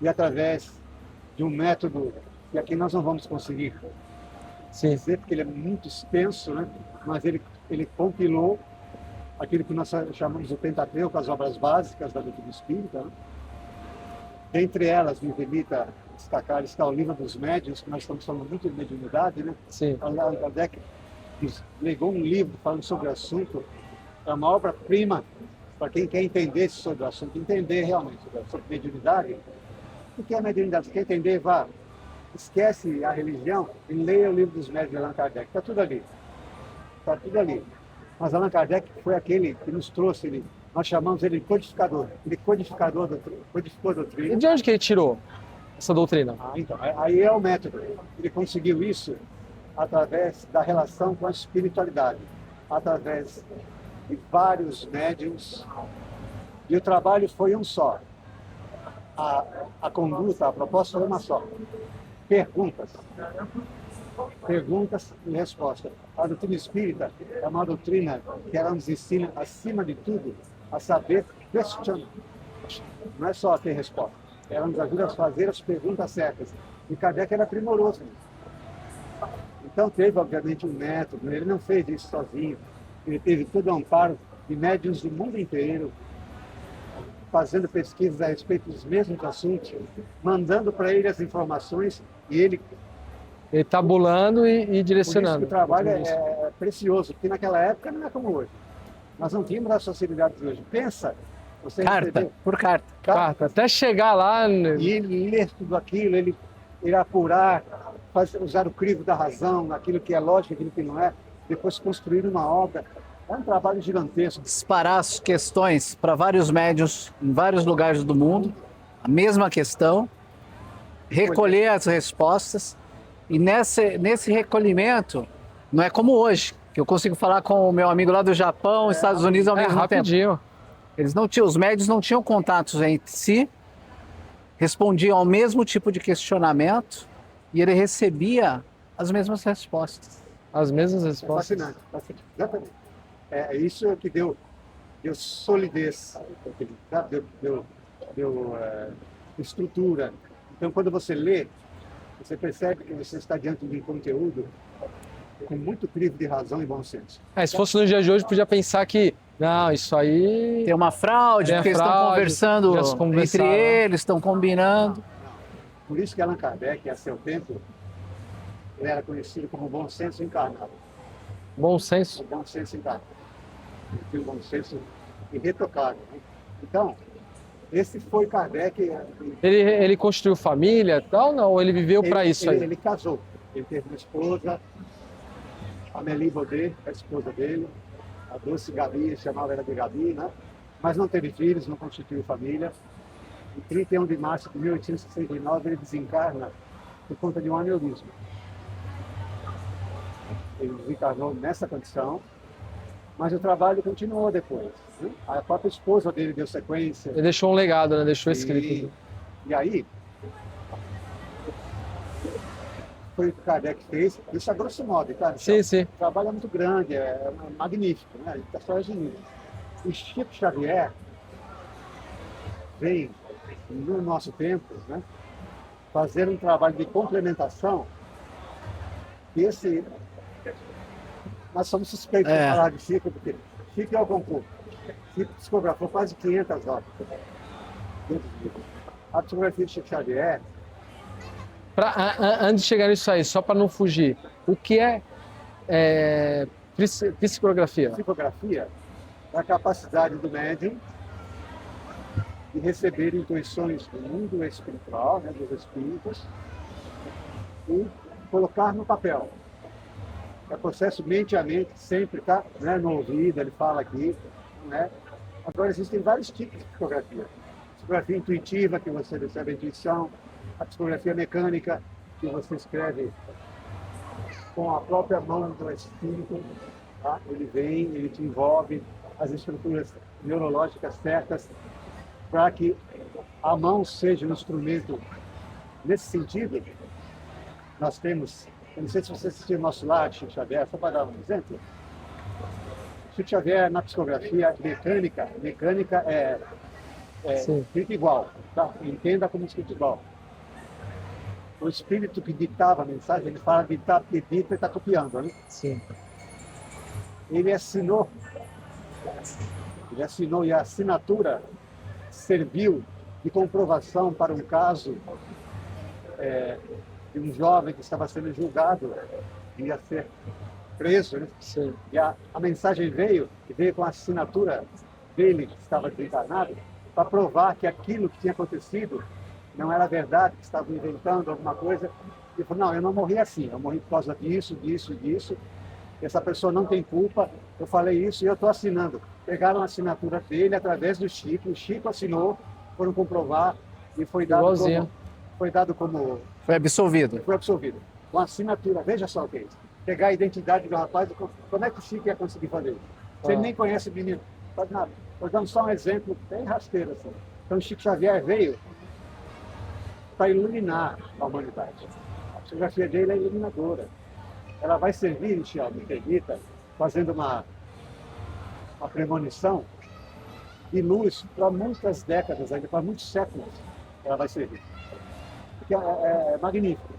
e através de um método que aqui nós não vamos conseguir dizer, porque ele é muito extenso, né? Mas ele compilou aquilo que nós chamamos de Pentateuco, as obras básicas da doutrina espírita, né? Dentre elas, me permita destacar, está o livro dos médiuns, que nós estamos falando muito de mediunidade, né? Sim. Allan Kardec legou um livro falando sobre o assunto, é uma obra-prima para quem quer entender sobre o assunto, entender realmente sobre mediunidade. O que é mediunidade? Se quer entender, vá, esquece a religião e leia o livro dos médiuns de Allan Kardec, está tudo ali. Está tudo ali. Mas Allan Kardec foi aquele que nos trouxe, nós chamamos ele de codificador. Ele codificou a doutrina. E de onde que ele tirou essa doutrina? Então, aí é o método. Ele conseguiu isso através da relação com a espiritualidade, através de vários médiuns, e o trabalho foi um só. a conduta, a proposta é uma só. Perguntas. Perguntas e respostas. A doutrina espírita é uma doutrina que ela nos ensina, acima de tudo, a saber questionar. Não é só ter resposta. Ela nos ajuda a fazer as perguntas certas. E Kardec era primoroso nisso. Então teve, obviamente, um método. Ele não fez isso sozinho. Ele teve todo o amparo de médiuns do mundo inteiro, fazendo pesquisas a respeito dos mesmos assuntos, mandando para ele as informações e ele tabulando e Por isso direcionando. que o trabalho é precioso, porque naquela época não é como hoje. Nós não tínhamos as facilidades de hoje. Pensa, você Carta, receber por carta. Carta, até chegar lá. e ele ler tudo aquilo, ele apurar, usar o crivo da razão, aquilo que é lógico, aquilo que não é, depois construir uma obra. É um trabalho gigantesco. Disparar as questões para vários médios em vários lugares do mundo, a mesma questão, recolher as respostas, e nesse recolhimento, não é como hoje, que eu consigo falar com o meu amigo lá do Japão, Estados Unidos ao mesmo tempo. Rapidinho. Eles não tinham, os médios não tinham contatos entre si, respondiam ao mesmo tipo de questionamento e ele recebia as mesmas respostas. As mesmas É respostas. fascinante, fascinante. Exatamente. É isso que deu solidez, deu estrutura. Então, quando você lê, você percebe que você está diante de um conteúdo com muito crivo de razão e bom senso. Se fosse no dia de hoje, podia pensar que, não, isso aí... Tem uma fraude, Tem a porque eles estão fraude, conversando já se entre conversaram. eles, estão combinando. Por isso que Allan Kardec, a seu tempo, ele era conhecido como bom senso encarnado. Bom senso. O bom senso encarnado. E o bom senso irretocável. Né? Então, esse foi Kardec. Ele construiu família e tal, não? Ou ele viveu para isso aí? Ele casou. Ele teve uma esposa, Amélie Baudet, a esposa dele, a doce Gabi, chamava ela de Gabi, né? Mas não teve filhos, não constituiu família. Em 31 de março de 1869, ele desencarna por conta de um aneurisma. Ele desencarnou nessa condição, mas o trabalho continuou depois. Né? A própria esposa dele deu sequência. Ele deixou um legado, né? Deixou escrito. E aí, foi o que Kardec fez, isso a grosso modo, tá? Sim, sim. O trabalho é muito grande, é magnífico, né? Ele está só resumindo. O Chico Xavier veio, no nosso tempo, né, fazer um trabalho de complementação, e nós somos suspeitos de falar de Chico, porque Chico é o concurso. Chico psicografou quase 500 obras. A psicografia de Chico Xavier, Antes de chegar nisso aí, só para não fugir, o que é psicografia? psicografia é a capacidade do médium de receber intuições do mundo espiritual, né, dos espíritos, e colocar no papel. É processo mente a mente, sempre está, né, no ouvido, ele fala aqui. Né? Agora existem vários tipos de psicografia. Psicografia intuitiva, que você recebe a intuição, a psicografia mecânica, que você escreve com a própria mão do espírito, tá? Ele vem, ele te envolve as estruturas neurológicas certas para que a mão seja um instrumento nesse sentido. Nós temos, eu não sei se você assistiu o nosso lar, Chico Xavier, só para dar um exemplo. Chico Xavier, na psicografia mecânica é escrito igual, tá? Entenda como escrito igual. O espírito que ditava a mensagem, ele fala ditar, porque dita e está copiando, né? Sim. Ele assinou e a assinatura serviu de comprovação para um caso de um jovem que estava sendo julgado, ia ser preso, né? Sim. E a mensagem veio com a assinatura dele, que estava desencarnado, para provar que aquilo que tinha acontecido não era verdade, que estavam inventando alguma coisa. Ele falou, não, eu não morri assim, eu morri por causa disso, disso, disso. Essa pessoa não tem culpa, eu falei isso e eu estou assinando. Pegaram a assinatura dele através do Chico, o Chico assinou, foram comprovar e foi dado como... Foi absolvido. Foi absolvido. Com a assinatura, veja só o que é isso. Pegar a identidade do rapaz, como é que o Chico ia conseguir fazer isso? Se ele nem conhece o menino, faz nada. Vou dar só um exemplo bem rasteiro assim. Então o Chico Xavier veio para iluminar a humanidade. A psicografia dele é iluminadora. Ela vai servir, Michel, me acredita, fazendo uma premonição de luz para muitas décadas, ainda para muitos séculos, ela vai servir. Porque é magnífico.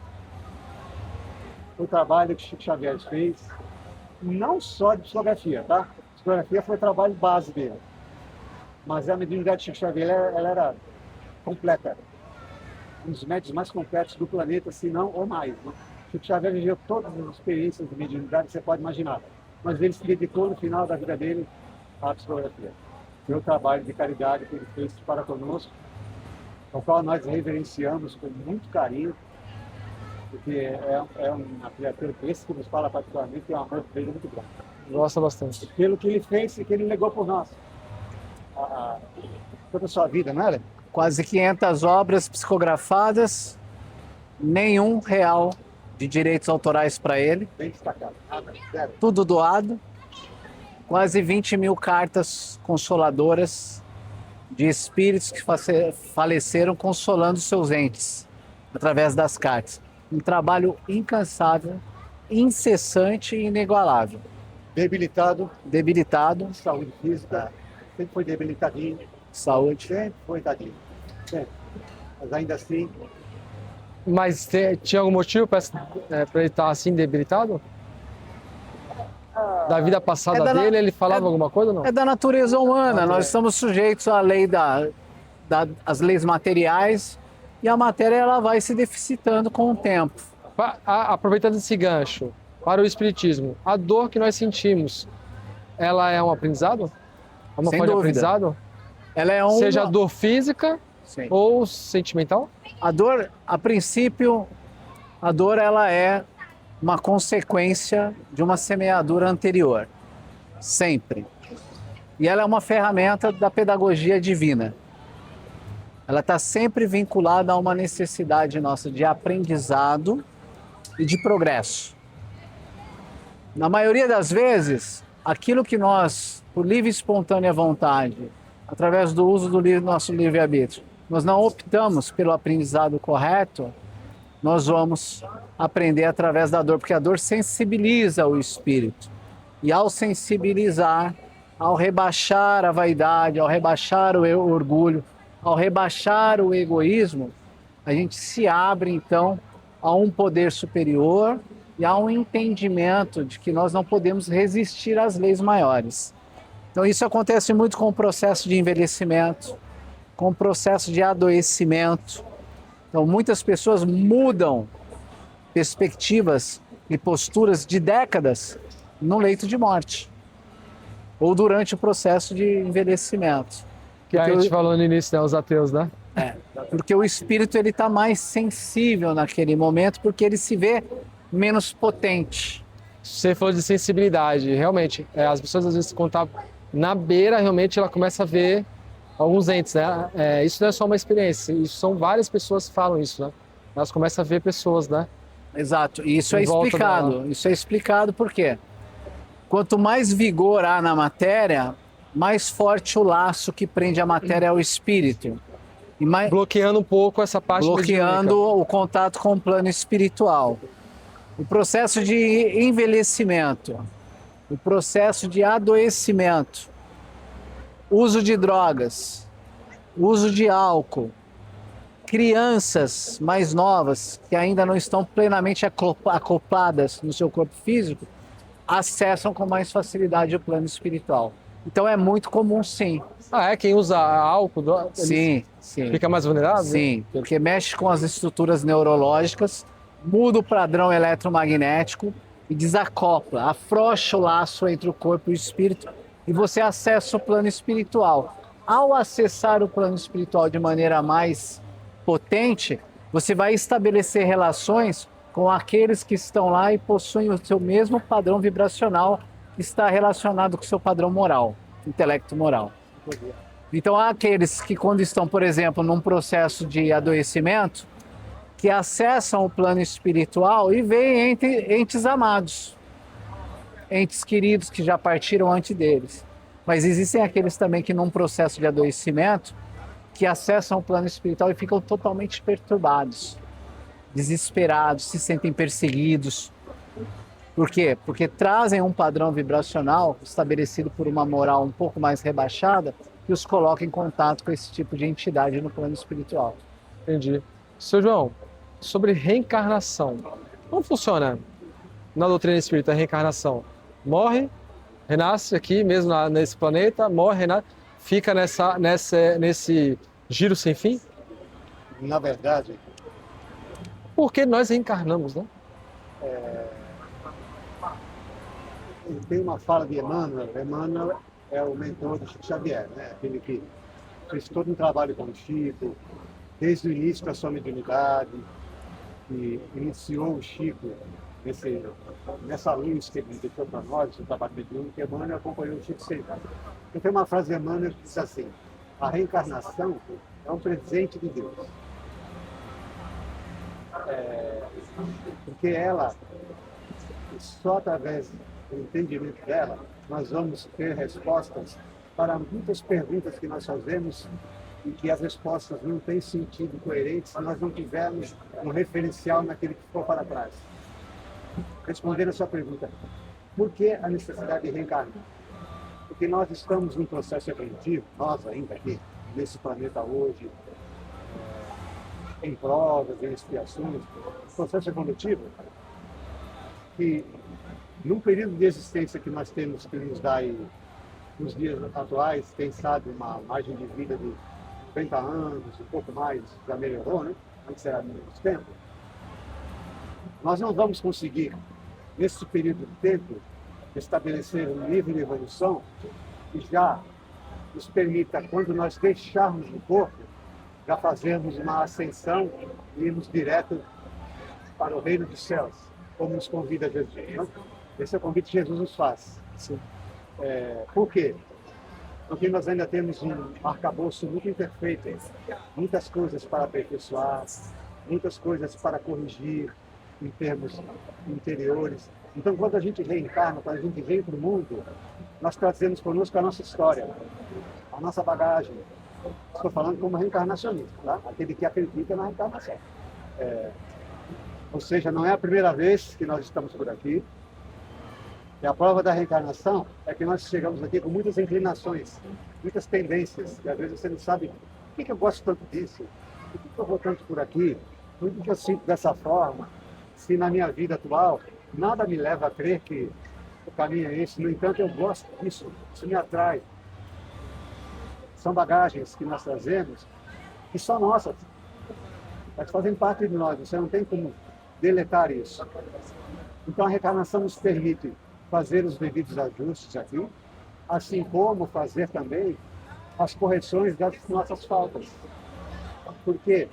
O trabalho que Chico Xavier fez, não só de psicografia, tá? A psicografia foi o trabalho base dele. Mas a mediunidade de Chico Xavier, ela era completa. Um dos médios mais completos do planeta, se não ou mais. Né? Chico Xavier viveu todas as experiências de mediunidade que você pode imaginar. Mas ele se dedicou no final da vida dele à psicografia. Foi o trabalho de caridade que ele fez para conosco, ao qual nós reverenciamos com muito carinho, porque é uma criatura que esse que nos fala particularmente tem um amor por ele muito grande. Gosta bastante. Pelo que ele fez e que ele legou por nós. Toda a sua vida, não era? Quase 500 obras psicografadas, nenhum real de direitos autorais para ele, Bem destacado. Nada, zero. tudo doado. Quase 20 mil cartas consoladoras de espíritos que faleceram consolando seus entes através das cartas. Um trabalho incansável, incessante e inigualável. Debilitado, Debilitado, saúde física, sempre foi debilitadinho, saúde. sempre foi tadinho. Sempre. Mas ainda assim, Mas tinha algum motivo para ele estar assim debilitado? Da vida passada É da dele, ele falava é- alguma coisa ou não? É da natureza humana, Matéria. nós estamos sujeitos à lei as leis materiais e a matéria ela vai se deficitando com o tempo. Aproveitando esse gancho, para o espiritismo, a dor que nós sentimos, ela é um aprendizado? É uma Sem forma de dúvida. aprendizado? Ela é Seja dor física Sim. ou sentimental? A dor, a princípio, a dor ela é uma consequência de uma semeadura anterior, sempre. E ela é uma ferramenta da pedagogia divina. Ela está sempre vinculada a uma necessidade nossa de aprendizado e de progresso. Na maioria das vezes, aquilo que nós, por livre e espontânea vontade, através do uso do nosso livre-arbítrio, nós não optamos pelo aprendizado correto, nós vamos aprender através da dor, porque a dor sensibiliza o espírito. E ao sensibilizar, ao rebaixar a vaidade, ao rebaixar o orgulho, ao rebaixar o egoísmo, a gente se abre então a um poder superior e a um entendimento de que nós não podemos resistir às leis maiores. Então isso acontece muito com o processo de envelhecimento, com o processo de adoecimento. Então muitas pessoas mudam perspectivas e posturas de décadas no leito de morte ou durante o processo de envelhecimento. Que a gente falou no início, né? Os ateus, né? Porque o espírito ele está mais sensível naquele momento porque ele se vê menos potente. Você falou de sensibilidade, realmente. As pessoas às vezes quando tá na beira, realmente ela começa a ver alguns entes, né? Isso não é só uma experiência, isso são várias pessoas que falam isso, né? Elas começam a ver pessoas, né? Exato, e isso Em é volta explicado. dela. Isso é explicado por quê? Quanto mais vigor há na matéria, mais forte o laço que prende a matéria ao espírito. E mais Bloqueando um pouco essa parte bloqueando mediúnica. o contato com o plano espiritual. O processo de envelhecimento, o processo de adoecimento, uso de drogas, uso de álcool, crianças mais novas que ainda não estão plenamente acopladas no seu corpo físico, acessam com mais facilidade o plano espiritual. Então é muito comum, sim. Quem usa álcool, Sim, sim. fica mais vulnerável? Sim, porque mexe com as estruturas neurológicas, muda o padrão eletromagnético e desacopla, afrouxa o laço entre o corpo e o espírito e você acessa o plano espiritual. Ao acessar o plano espiritual de maneira mais potente, você vai estabelecer relações com aqueles que estão lá e possuem o seu mesmo padrão vibracional que está relacionado com o seu padrão moral, intelecto moral. Então há aqueles que quando estão, por exemplo, num processo de adoecimento, que acessam o plano espiritual e veem entes amados, entes queridos que já partiram antes deles. Mas existem aqueles também que num processo de adoecimento que acessam o plano espiritual e ficam totalmente perturbados, desesperados, se sentem perseguidos. Por quê? Porque trazem um padrão vibracional estabelecido por uma moral um pouco mais rebaixada que os coloca em contato com esse tipo de entidade no plano espiritual. Entendi. Seu João, sobre reencarnação. Como funciona na doutrina espírita a reencarnação? Morre, renasce aqui mesmo nesse planeta, morre, renasce, fica nesse giro sem fim? Na verdade, Porque nós reencarnamos, né? tem uma fala de Emmanuel. Emmanuel é o mentor do Chico Xavier, né? Aquele que fez todo um trabalho com o Chico, desde o início da sua mediunidade, que iniciou o Chico nessa luz que ele deixou para nós, o trabalho mediúnico, que Emmanuel acompanhou o Chico sempre. Então tem uma frase de Emmanuel que diz assim: a reencarnação é um presente de Deus. Porque ela, só através do entendimento dela, nós vamos ter respostas para muitas perguntas que nós fazemos e que as respostas não têm sentido coerente se nós não tivermos um referencial naquele que ficou para trás. Respondendo a sua pergunta, por que a necessidade de reencarnar? Porque nós estamos num processo evolutivo, nós ainda aqui, nesse planeta hoje, em provas, em expiações, processo evolutivo que, num período de existência que nós temos que nos dar aí, nos dias atuais, quem sabe uma margem de vida de 50 anos, um pouco mais, já melhorou, né? Antes era menos tempo. Nós não vamos conseguir, nesse período de tempo, estabelecer um nível de evolução que já nos permita, quando nós deixarmos o corpo, já fazermos uma ascensão e irmos direto para o reino dos céus, como nos convida Jesus. Né? Esse é o convite que Jesus nos faz. Por quê? Porque nós ainda temos um arcabouço muito imperfeito, muitas coisas para aperfeiçoar, muitas coisas para corrigir em termos interiores. Então, quando a gente reencarna, quando a gente vem para o mundo, nós trazemos conosco a nossa história, a nossa bagagem. Estou falando como reencarnacionista, tá? Aquele que acredita na reencarnação. Ou seja, não é a primeira vez que nós estamos por aqui. E a prova da reencarnação é que nós chegamos aqui com muitas inclinações, muitas tendências. E às vezes você não sabe por que eu gosto tanto disso, por que eu vou tanto por aqui, por que eu sinto dessa forma, se na minha vida atual nada me leva a crer que o caminho é esse. No entanto, eu gosto disso, isso me atrai. São bagagens que nós trazemos que são nossas, mas fazem parte de nós, você não tem como deletar isso. Então a reencarnação nos permite fazer os devidos ajustes aqui, assim como fazer também as correções das nossas faltas. Porque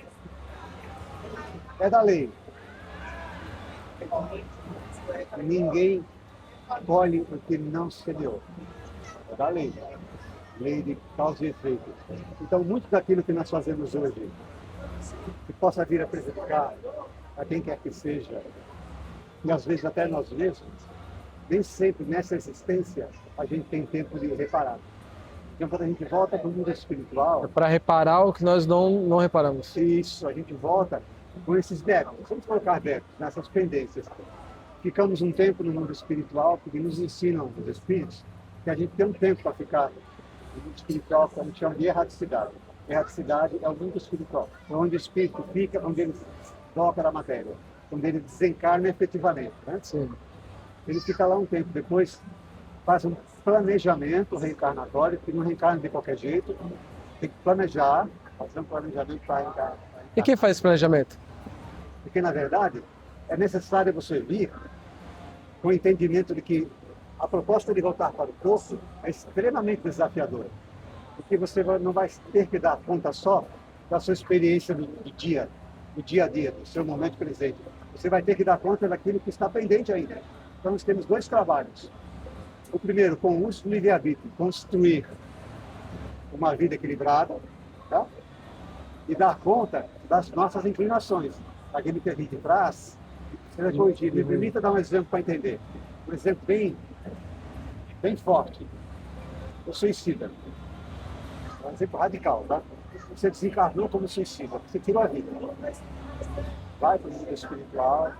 é da lei. Ninguém colhe o que não semeou. É da lei. Lei de causa e efeito. Então, muito daquilo que nós fazemos hoje, que possa vir a prejudicar a quem quer que seja, e às vezes até nós mesmos, nem sempre nessa existência a gente tem tempo de reparar. Então, quando a gente volta para o mundo espiritual... É para reparar o que nós não reparamos. Isso, a gente volta com esses débitos. Vamos colocar débitos nessas pendências. Ficamos um tempo no mundo espiritual, porque nos ensinam os espíritos que a gente tem um tempo para ficar no mundo espiritual, que a gente chama de erraticidade. Erraticidade é o mundo espiritual, onde o espírito fica, onde ele toca na matéria, onde ele desencarna efetivamente. Né? Sim. Ele fica lá um tempo, depois faz um planejamento reencarnatório, que não reencarna de qualquer jeito, tem que planejar, fazer um planejamento para reencarnar. E quem faz esse planejamento? Porque, na verdade, é necessário você vir com o entendimento de que a proposta de voltar para o corpo é extremamente desafiadora. Porque você não vai ter que dar conta só da sua experiência do dia a dia, do seu momento presente. Você vai ter que dar conta daquilo que está pendente ainda. Então, nós temos dois trabalhos. O primeiro, com o uso do livre-arbítrio, construir uma vida equilibrada, tá? E dar conta das nossas inclinações, daquilo que a gente traz, seja corrigido. Me permita dar um exemplo para entender. Um exemplo bem forte. O suicida. Um exemplo radical, tá? você desencarnou como suicida, você tirou a vida. Vai para o mundo espiritual,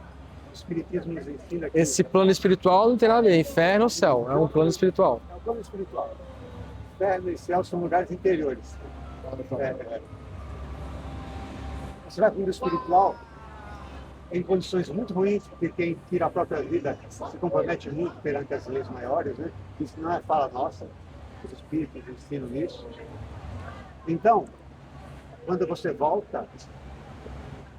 o Espiritismo nos ensina que... Esse plano espiritual não tem nada a ver, inferno ou céu, é um plano espiritual. É o plano espiritual. Inferno e céu são lugares interiores. Você vai para o mundo espiritual em condições muito ruins, porque quem tira a própria vida se compromete muito perante as leis maiores, né? Isso não é fala nossa, os espíritos ensinam isso. Então, quando você volta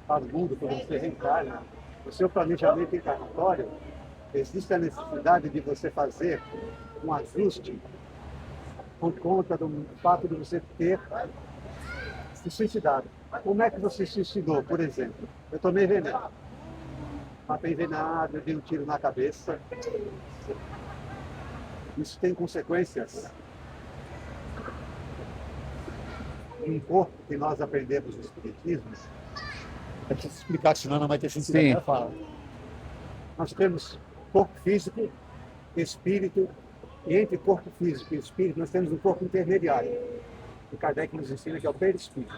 para o mundo, quando você reencarna, o seu planejamento encarnatório, existe a necessidade de você fazer um ajuste por conta do fato de você ter se suicidado. Como é que você se suicidou, por exemplo? Eu tomei veneno. Matei venado, eu dei um tiro na cabeça. Isso tem consequências em um corpo que nós aprendemos no Espiritismo. Eu preciso explicar, senão não vai ter sentido a minha fala. Nós temos corpo físico, espírito, e entre corpo físico e espírito nós temos um corpo intermediário. O Kardec nos ensina que é o perispírito.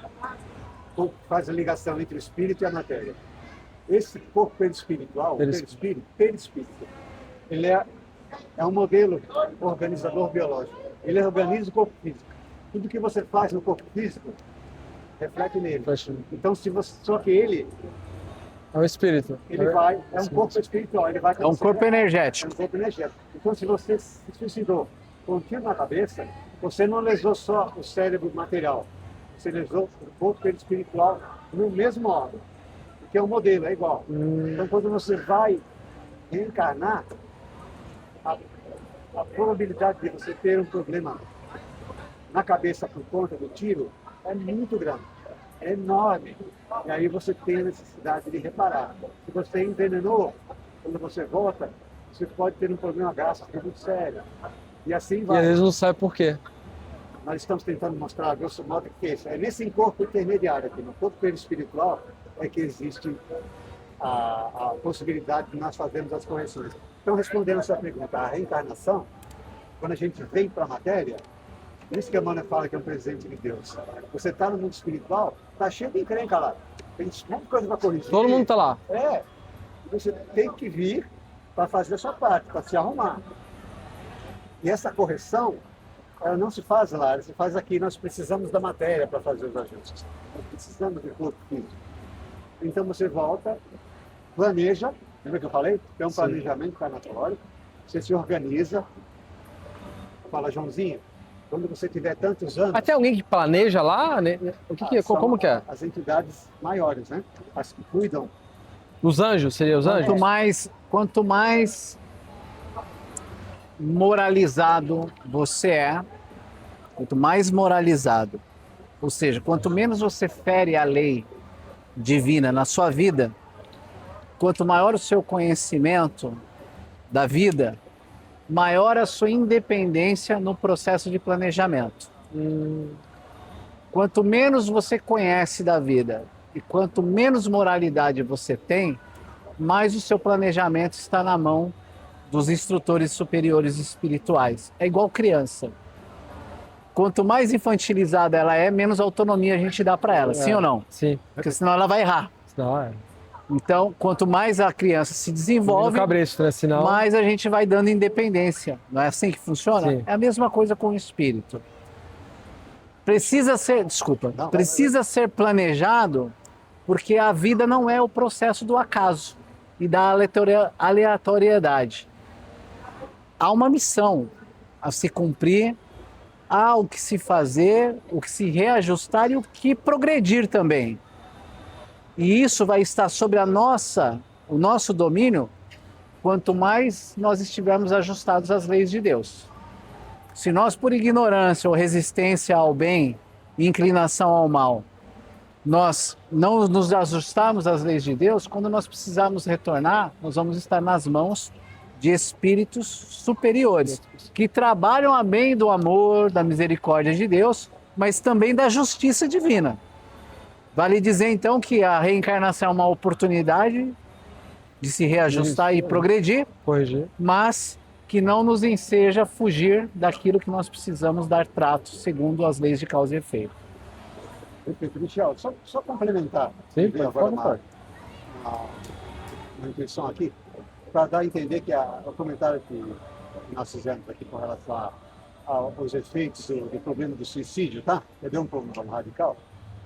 Faz a ligação entre o espírito e a matéria. Esse corpo perispiritual, perispírito, ele é um modelo organizador biológico. Ele organiza o corpo físico. Tudo que você faz no corpo físico reflete nele. Então, só que ele é um espírito. É um corpo espiritual. É um corpo energético. É um corpo energético. Então, se você se suicidou com um tiro na cabeça, você não lesou só o cérebro material. Você lesou o corpo perispiritual no mesmo órgão. Porque é um modelo, é igual. Então, quando você vai reencarnar, a probabilidade de você ter um problema na cabeça por conta do tiro é muito grande, é enorme. E aí você tem a necessidade de reparar. Se você envenenou, quando você volta, você pode ter um problema gástrico muito sério. E assim vai. E às vezes não sabe por quê. Nós estamos tentando mostrar, a grosso modo, que é isso. É nesse corpo intermediário aqui, no corpo perispiritual, é que existe a possibilidade de nós fazermos as correções. Então, respondendo a sua pergunta, a reencarnação, quando a gente vem para a matéria, por isso que a Emmanuel fala que é um presente de Deus. Você está no mundo espiritual, está cheio de encrenca lá. Tem muita coisa para corrigir. Todo mundo está lá. É. Você tem que vir para fazer a sua parte, para se arrumar. E essa correção, ela não se faz lá, ela se faz aqui. Nós precisamos da matéria para fazer os ajustes. Nós precisamos do corpo físico. Então você volta, planeja, lembra que eu falei? Tem um planejamento carnatório, você se organiza, fala, Joãozinho, quando você tiver tantos anos... Até alguém que planeja lá, né? Como que é? As entidades maiores, né? As que cuidam. Os anjos, seria os anjos? Quanto mais moralizado você é, quanto mais moralizado, ou seja, quanto menos você fere a lei divina na sua vida, quanto maior o seu conhecimento da vida, maior a sua independência no processo de planejamento. Quanto menos você conhece da vida e quanto menos moralidade você tem, mais o seu planejamento está na mão dos instrutores superiores espirituais. É igual criança. Quanto mais infantilizada ela é, menos autonomia a gente dá para ela, sim ou não? Sim. Porque senão ela vai errar. Então, quanto mais a criança se desenvolve, cabresto, né? Senão... mais a gente vai dando independência. Não é assim que funciona? Sim. É a mesma coisa com o espírito. Precisa ser planejado, porque a vida não é o processo do acaso e da aleatoriedade. Há uma missão a se cumprir, há o que se fazer, o que se reajustar e o que progredir também. E isso vai estar sobre o nosso domínio, quanto mais nós estivermos ajustados às leis de Deus. Se nós, por ignorância ou resistência ao bem e inclinação ao mal, nós não nos ajustarmos às leis de Deus, quando nós precisarmos retornar, nós vamos estar nas mãos de espíritos superiores, que trabalham a bem do amor, da misericórdia de Deus, mas também da justiça divina. Vale dizer, então, que a reencarnação é uma oportunidade de se reajustar e progredir, mas que não nos enseja fugir daquilo que nós precisamos dar trato, segundo as leis de causa e efeito. Perfeito. Michel, só complementar. Sim, Me veio pode agora falar. uma, uma intuição aqui, para dar a entender que o comentário que nós fizemos aqui com relação aos efeitos do problema do suicídio, tá? Eu dei um problema radical,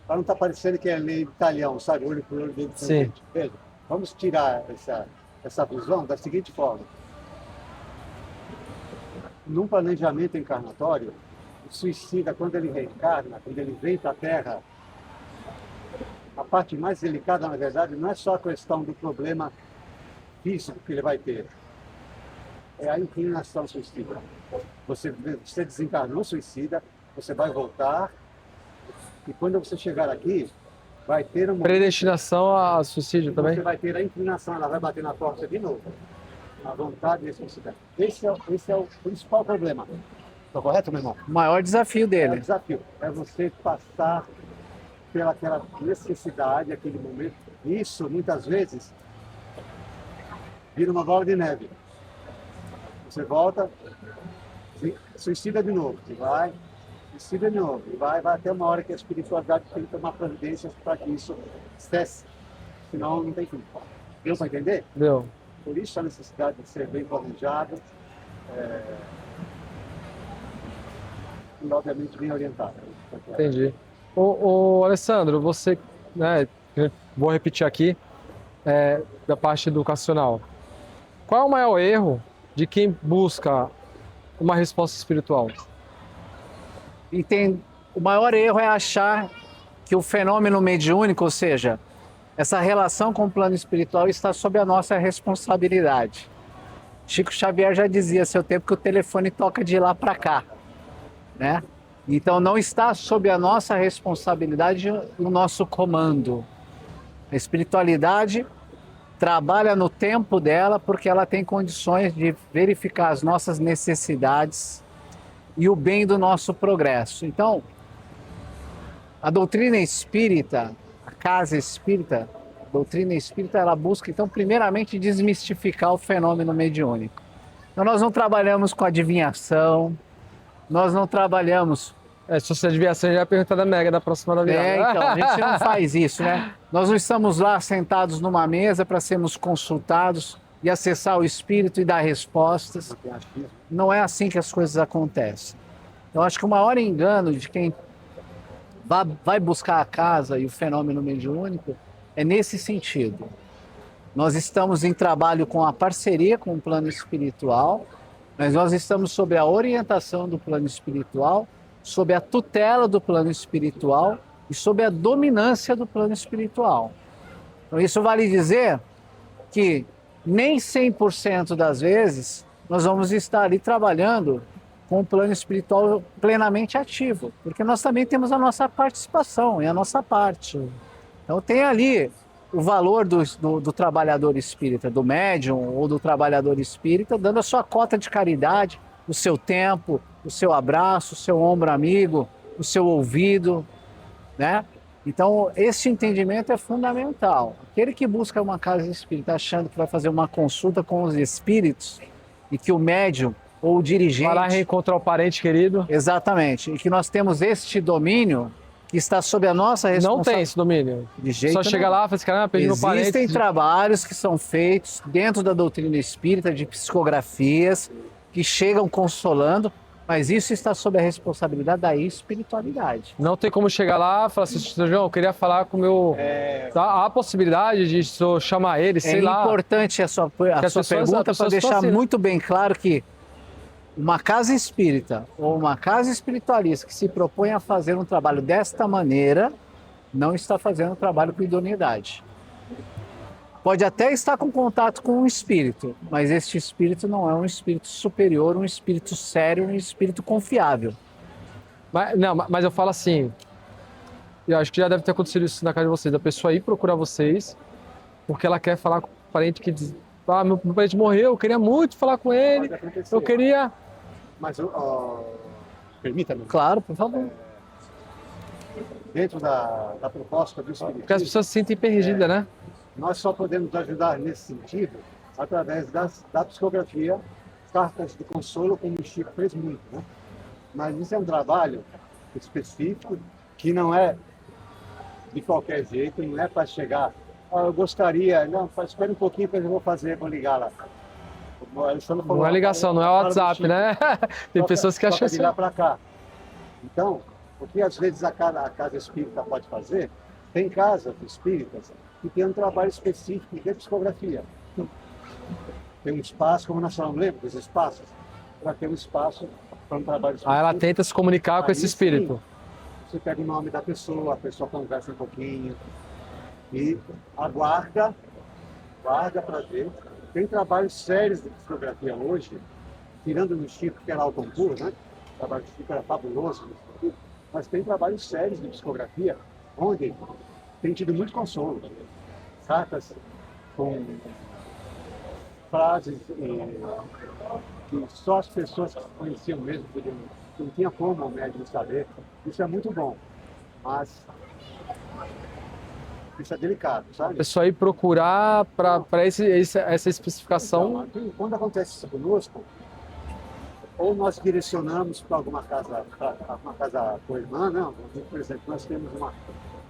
para não estar parecendo que é meio italiano, sabe? Olho por olho, dente por Sim. dente. Veja, vamos tirar essa visão da seguinte forma. Num planejamento encarnatório, o suicida, quando ele reencarna, quando ele vem para a Terra, a parte mais delicada, na verdade, não é só a questão do problema físico que ele vai ter, é a inclinação suicida. Você desencarnou suicida, você vai voltar, e quando você chegar aqui, vai ter um Predestinação a suicídio também? você vai ter a inclinação, ela vai bater na porta de novo. A vontade de suicidar. Esse é o principal problema. Estou correto, meu irmão? O maior desafio É o dele. desafio. É você passar pelaquela necessidade, aquele momento. Isso, muitas vezes, vira uma bola de neve. Você volta, suicida de novo, e vai, suicida de novo, e vai até uma hora que a espiritualidade tem que tomar providências para que isso cesse. Senão não tem fim. Deu para entender? Deu. Por isso a necessidade de ser bem planejado e, obviamente, bem orientado. Entendi. Ô, Alessandro, você, né, vou repetir aqui, da parte educacional. Qual é o maior erro de quem busca uma resposta espiritual? O maior erro é achar que o fenômeno mediúnico, ou seja, essa relação com o plano espiritual está sob a nossa responsabilidade. Chico Xavier já dizia seu tempo que o telefone toca de lá para cá, né? Então não está sob a nossa responsabilidade o nosso comando. A espiritualidade trabalha no tempo dela porque ela tem condições de verificar as nossas necessidades e o bem do nosso progresso. Então, a doutrina espírita, a casa espírita, a doutrina espírita, ela busca, então, primeiramente, desmistificar o fenômeno mediúnico. Então, nós não trabalhamos com adivinhação, nós não trabalhamos... Se você adivinhação, já ia perguntar da Mega da próxima novidade. então, a gente não faz isso, né? Nós não estamos lá sentados numa mesa para sermos consultados e acessar o espírito e dar respostas. Não é assim que as coisas acontecem. Eu acho que o maior engano de quem vai buscar a casa e o fenômeno mediúnico é nesse sentido. Nós estamos em trabalho com a parceria com o plano espiritual, mas nós estamos sob a orientação do plano espiritual, sob a tutela do plano espiritual e sob a dominância do plano espiritual. Então, isso vale dizer que nem 100% das vezes nós vamos estar ali trabalhando com o plano espiritual plenamente ativo, porque nós também temos a nossa participação e a nossa parte. Então tem ali o valor do trabalhador espírita, do médium ou do trabalhador espírita, dando a sua cota de caridade, o seu tempo, o seu abraço, o seu ombro amigo, o seu ouvido, né? Então, esse entendimento é fundamental. Aquele que busca uma casa espírita achando que vai fazer uma consulta com os espíritos e que o médium ou o dirigente... Vai lá reencontrar o parente querido. Exatamente. E que nós temos este domínio que está sob a nossa responsabilidade. Não tem esse domínio. De jeito Só chega lá e fala assim, caramba, perdi meu parente. Existem trabalhos que são feitos dentro da doutrina espírita, de psicografias, que chegam consolando, mas isso está sob a responsabilidade da espiritualidade. Não tem como chegar lá e falar assim, João, eu queria falar com o meu... Há a possibilidade de eu chamar ele, sei lá. É importante a sua pergunta para deixar assim, muito bem claro que uma casa espírita ou uma casa espiritualista que se propõe a fazer um trabalho desta maneira não está fazendo um trabalho com idoneidade. Pode até estar com contato com um espírito, mas este espírito não é um espírito superior, um espírito sério, um espírito confiável. Mas eu falo assim, eu acho que já deve ter acontecido isso na casa de vocês, a pessoa ir procurar vocês porque ela quer falar com o parente que diz, meu parente morreu, eu queria muito falar com ele, eu queria... Mas, permita-me. Claro, por favor. Dentro da proposta do Espiritismo... Porque as pessoas se sentem perdidas, né? Nós só podemos ajudar nesse sentido através da psicografia, cartas de consolo, como o Chico fez muito, né? Mas isso é um trabalho específico que não é de qualquer jeito, não é para chegar, eu gostaria, não, espera um pouquinho que eu vou fazer, vou ligar lá. O Alessandro falou, Não é ligação, não é fala do WhatsApp, Chico, né? Tem pessoas que acham toca assim. de lá para cá. Então, o que às vezes a casa espírita pode fazer, tem casas espíritas que tem um trabalho específico de psicografia. Tem um espaço, como nós falamos, lembra dos espaços? Para ter um espaço para um trabalho específico. Aí ela tenta se comunicar com esse Aí, espírito. sim, você pega o nome da pessoa, a pessoa conversa um pouquinho e aguarda para ver. Tem trabalhos sérios de psicografia hoje, tirando no Chico, que era o concurso, né? O trabalho do Chico era fabuloso, mas tem trabalhos sérios de psicografia onde tem tido muito consolo. Cartas com frases que só as pessoas que conheciam mesmo podiam, não tinha como o médium saber. Isso é muito bom, mas isso é delicado, A sabe? pessoa aí procurar para essa especificação. Então, quando acontece isso conosco, ou nós direcionamos para alguma casa, uma casa com irmã, não. Por exemplo, nós temos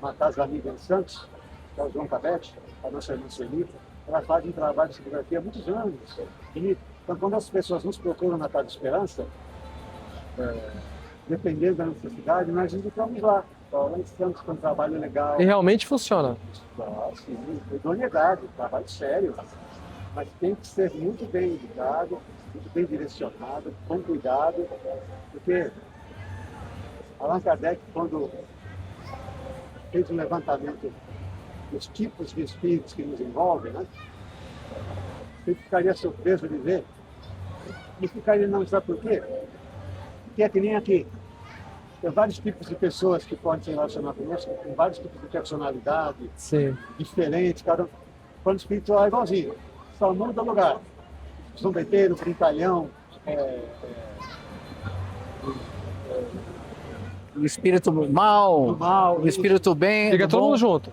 uma casa amiga em Santos, que é o João Cabete, a nossa irmã Sueli, ela faz um trabalho de psicografia há muitos anos. Então, quando as pessoas nos procuram na Casa Esperança, dependendo da necessidade, nós indicamos lá. Lá em Santos, com um trabalho legal. E realmente funciona. Sim, idoneidade, trabalho sério. Mas tem que ser muito bem indicado, muito bem direcionado, com cuidado, porque Allan Kardec, quando fez um levantamento dos tipos de espíritos que nos envolvem, né? Você ficaria surpreso de ver. E ficaria não, sabe por quê? Porque é que nem aqui. Tem vários tipos de pessoas que podem se relacionar conosco, tem vários tipos de personalidade, Sim. diferentes, cada um. Plano espiritual é igualzinho, só muda o lugar. Zombeteiro, brincalhão, O espírito mal, do mal. o espírito bem. Fica do todo bom. mundo junto.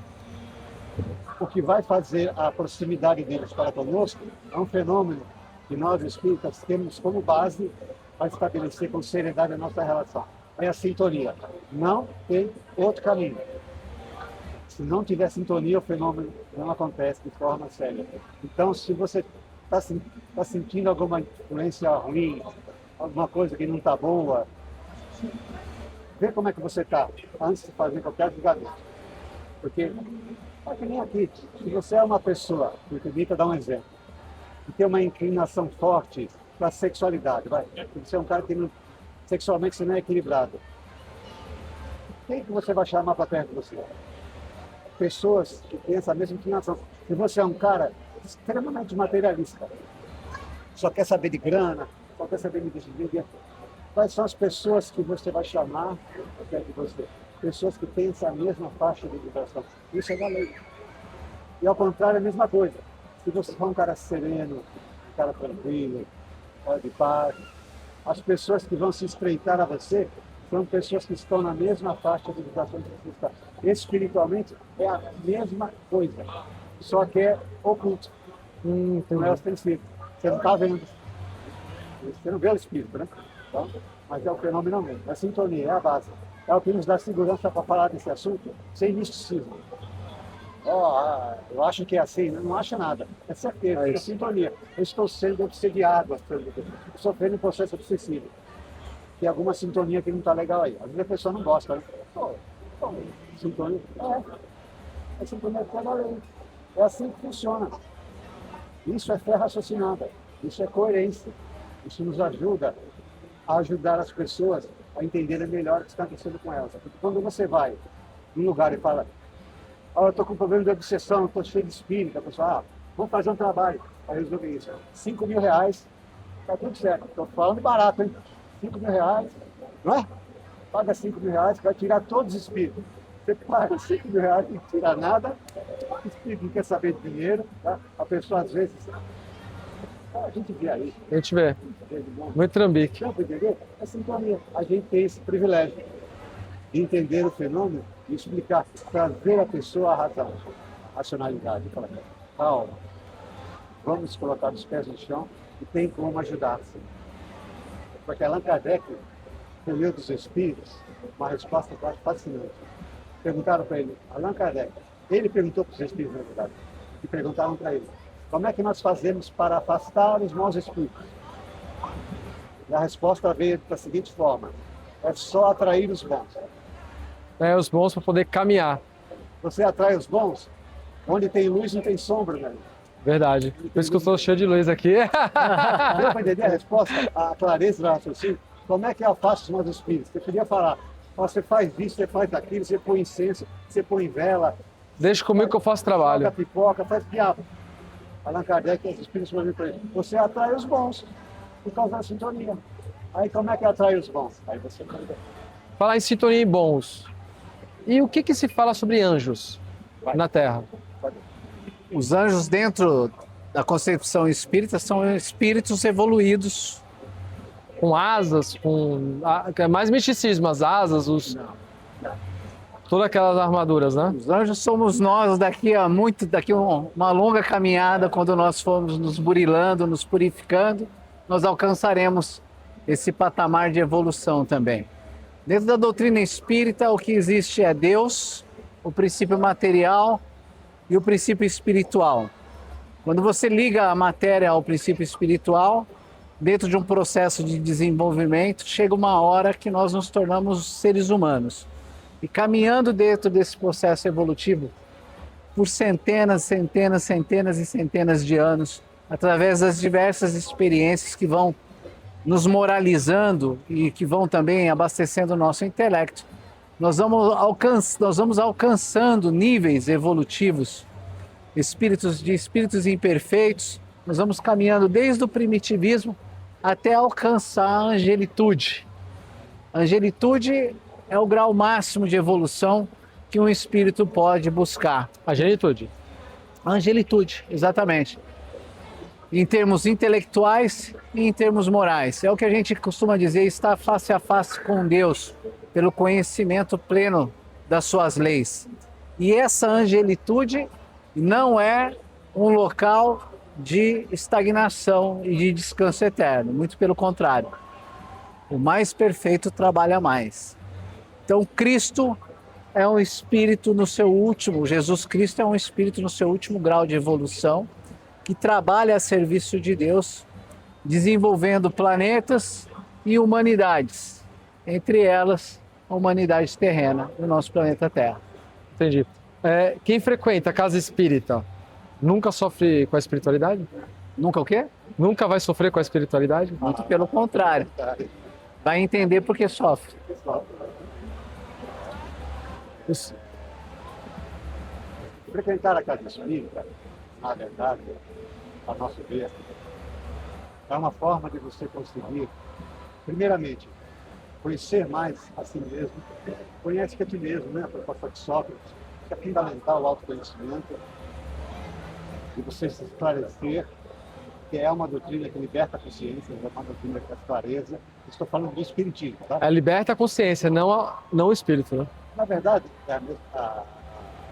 O que vai fazer a proximidade deles para conosco é um fenômeno que nós espíritas temos como base para estabelecer com seriedade a nossa relação. É a sintonia. Não tem outro caminho. Se não tiver sintonia, o fenômeno não acontece de forma séria. Então, se você está sentindo alguma influência ruim, alguma coisa que não está boa, vê como é que você está antes de fazer qualquer julgamento. Porque, é que nem aqui, se você é uma pessoa, me permita dar um exemplo, que tem uma inclinação forte para a sexualidade, vai, você é um cara que não, sexualmente você não é equilibrado, quem que você vai chamar para perto de você? Pessoas que têm essa mesma inclinação. Se você é um cara extremamente materialista, só quer saber de grana, só quer saber de dinheiro, quais são as pessoas que você vai chamar para perto de você? Pessoas que têm essa mesma faixa de vibração. Isso é da lei. E ao contrário, é a mesma coisa. Se você for um cara sereno, um cara tranquilo, de paz, as pessoas que vão se estreitar a você são pessoas que estão na mesma faixa de vibração que você está. Espiritualmente é a mesma coisa, só que é oculto. Não é ostensivo. Você não está vendo. Você não vê o espírito, né? Então, mas é o fenômeno mesmo. É a sintonia, é a base. É o que nos dá segurança para falar desse assunto sem misticismo. Eu acho que é assim, não acho nada. É certeza, é sintonia. Eu estou sendo obsediado, estou sofrendo um processo obsessivo. Tem alguma sintonia que não está legal aí. Às vezes a pessoa não gosta, né? Sintonia. É sintonia que é lei. É assim que funciona. Isso é fé raciocinada. Isso é coerência. Isso nos ajuda a ajudar as pessoas a entenderem melhor o que está acontecendo com elas. Porque quando você vai num lugar e fala, eu estou com problema de obsessão, estou cheio de espírito, a pessoa, vamos fazer um trabalho. Aí resolve isso. R$5.000, está tudo certo. Estou falando barato, hein? R$5.000, não é? Paga R$5.000, vai tirar todos os espíritos. Você paga R$5.000, não tira nada, o espírito não quer saber de dinheiro, tá? A pessoa às vezes. A gente vê aí. A gente vê. Muito trambique. Não, entendeu? É sintonia. A gente tem esse privilégio de entender o fenômeno e explicar, trazer a pessoa à razão, à racionalidade. Falar, calma, vamos colocar os pés no chão e tem como ajudar-se. Porque Allan Kardec, no Livro dos Espíritos, uma resposta fascinante. perguntaram para ele, Allan Kardec, ele perguntou para os espíritos, na verdade, e perguntaram para ele, como é que nós fazemos para afastar os maus espíritos? E a resposta veio da seguinte forma, é só atrair os bons. Os bons para poder caminhar. Você atrai os bons, onde tem luz não tem sombra, né? Verdade. Por isso que eu estou cheio de luz aqui. Deu para entender a resposta, a clareza do raciocínio? Como é que afasta os maus espíritos? Você podia falar, você faz isso, você faz aquilo, você põe incenso, você põe vela. Deixa comigo que eu faço trabalho. Joga pipoca, faz diabo. Allan Kardec, os espíritos falam para ele, você atrai os bons, por causa da sintonia. Aí como é que atrai os bons? Aí você Falar em sintonia e bons. E o que se fala sobre anjos na Terra? Os anjos, dentro da concepção espírita, são espíritos evoluídos. Com asas, com... É mais misticismo, as asas, todas aquelas armaduras, né? Os anjos somos nós daqui a uma longa caminhada, quando nós formos nos burilando, nos purificando, nós alcançaremos esse patamar de evolução também. Dentro da doutrina espírita, o que existe é Deus, o princípio material e o princípio espiritual. Quando você liga a matéria ao princípio espiritual, dentro de um processo de desenvolvimento, chega uma hora que nós nos tornamos seres humanos. E caminhando dentro desse processo evolutivo, por centenas e centenas de anos, através das diversas experiências que vão nos moralizando e que vão também abastecendo o nosso intelecto, nós vamos alcançando níveis evolutivos, espíritos imperfeitos, nós vamos caminhando desde o primitivismo até alcançar a angelitude. A angelitude é o grau máximo de evolução que um espírito pode buscar. Angelitude. A angelitude, exatamente. Em termos intelectuais e em termos morais. É o que a gente costuma dizer, estar face a face com Deus, pelo conhecimento pleno das suas leis. E essa angelitude não é um local de estagnação e de descanso eterno, muito pelo contrário. O mais perfeito trabalha mais. Então, Cristo é um espírito no seu último, Jesus Cristo é um espírito no seu último grau de evolução, que trabalha a serviço de Deus, desenvolvendo planetas e humanidades, entre elas a humanidade terrena, o nosso planeta Terra. Entendi. Quem frequenta a casa espírita nunca sofre com a espiritualidade? Nunca o quê? Nunca vai sofrer com a espiritualidade? Muito pelo contrário. Vai entender por que sofre. Frequentar a casa espírita, na verdade, a nosso ver, é uma forma de você conseguir, primeiramente, conhecer mais a si mesmo. Conhece que a ti mesmo, né? A proposta de Sócrates, que é fundamental o autoconhecimento, e você se esclarecer, que é uma doutrina que liberta a consciência, é uma doutrina que traz clareza. Estou falando do espiritismo, tá? Liberta a consciência, não o espírito, né? Na verdade, a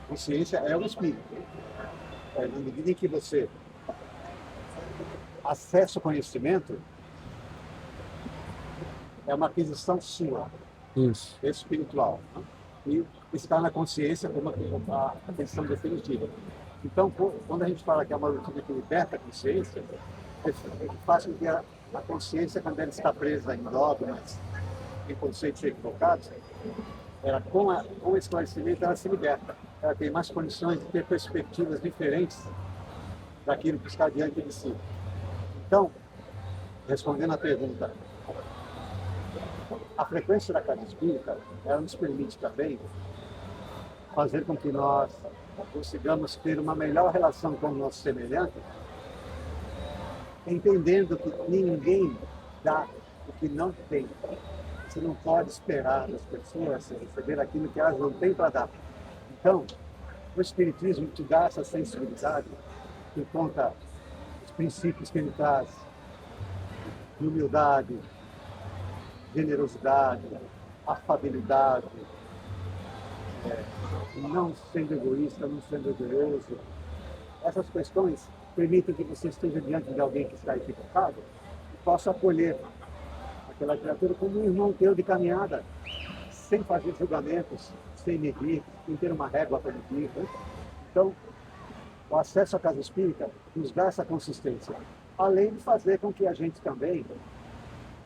consciência é o espírito. Na medida em que você acessa o conhecimento, é uma aquisição sua, Isso. espiritual. E está na consciência como a aquisição definitiva. Então, quando a gente fala que é uma doutrina que liberta a consciência, faz com que a consciência, quando ela está presa em dogmas, em conceitos equivocados, com o esclarecimento, ela se liberta. Ela tem mais condições de ter perspectivas diferentes daquilo que está diante de si. Então, respondendo à pergunta, a frequência da casa espírita, ela nos permite também fazer com que nós consigamos ter uma melhor relação com o nosso semelhante, entendendo que ninguém dá o que não tem. Você não pode esperar das pessoas receber aquilo que elas não têm para dar. Então, o Espiritismo te dá essa sensibilidade por conta dos princípios que ele traz, de humildade, generosidade, afabilidade, não sendo egoísta, não sendo orgulhoso. Essas questões permitem que você esteja diante de alguém que está equivocado e possa acolher aquela criatura como um irmão teu de caminhada, sem fazer julgamentos, sem medir, sem ter uma régua para medir. Né? Então, o acesso à casa espírita nos dá essa consistência, além de fazer com que a gente também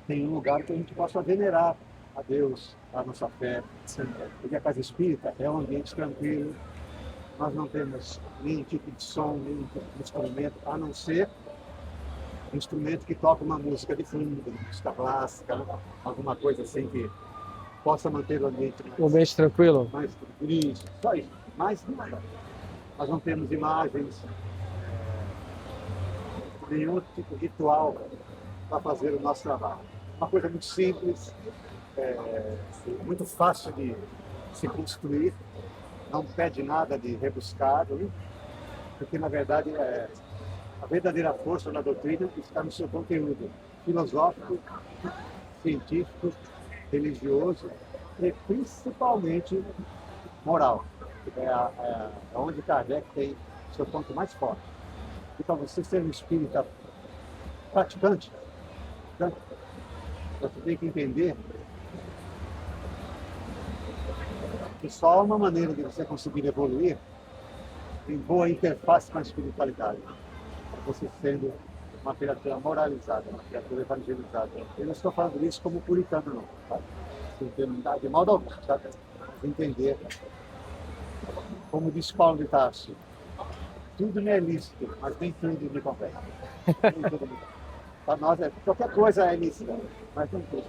tenha um lugar que a gente possa venerar a Deus, a nossa fé, porque a casa espírita é um ambiente tranquilo, nós não temos nenhum tipo de som, nenhum tipo de instrumento, a não ser um instrumento que toca uma música de fundo, música clássica, alguma coisa assim que possa manter o ambiente tranquilo. mais tranquilo, só isso. Mas nada. Nós não temos imagens, nenhum tipo de ritual para fazer o nosso trabalho. Uma coisa muito simples, muito fácil de se construir, não pede nada de rebuscado, porque na verdade a verdadeira força da doutrina está no seu conteúdo filosófico, científico, religioso e principalmente moral. É onde Kardec tem seu ponto mais forte. E para você ser um espírita praticante, você tem que entender que só há uma maneira de você conseguir evoluir em boa interface com a espiritualidade. Você sendo uma criatura moralizada, uma criatura evangelizada. Eu não estou falando isso como puritano, não. Tá? De modo algum, tá? Mas entender, como disse Paulo de Tarso, tudo me é lícito, mas nem tudo me compete. Para nós, qualquer coisa é lícita, mas nem tudo.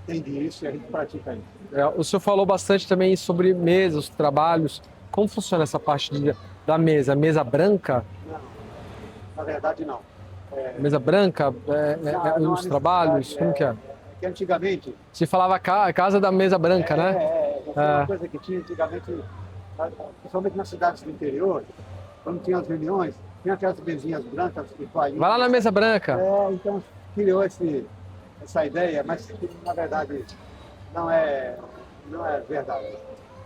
Entende isso e a gente pratica isso. O senhor falou bastante também sobre mesas, os trabalhos. Como funciona essa parte da mesa? Mesa branca? Não, na verdade não. Mesa branca, não os trabalhos, como que é? Que antigamente... Se falava casa da mesa branca, né? Uma coisa que tinha antigamente, principalmente nas cidades do interior, quando tinha as reuniões, tinha aquelas mesinhas brancas que Vai lá na mesa branca. Então criou essa ideia, mas na verdade não é verdade.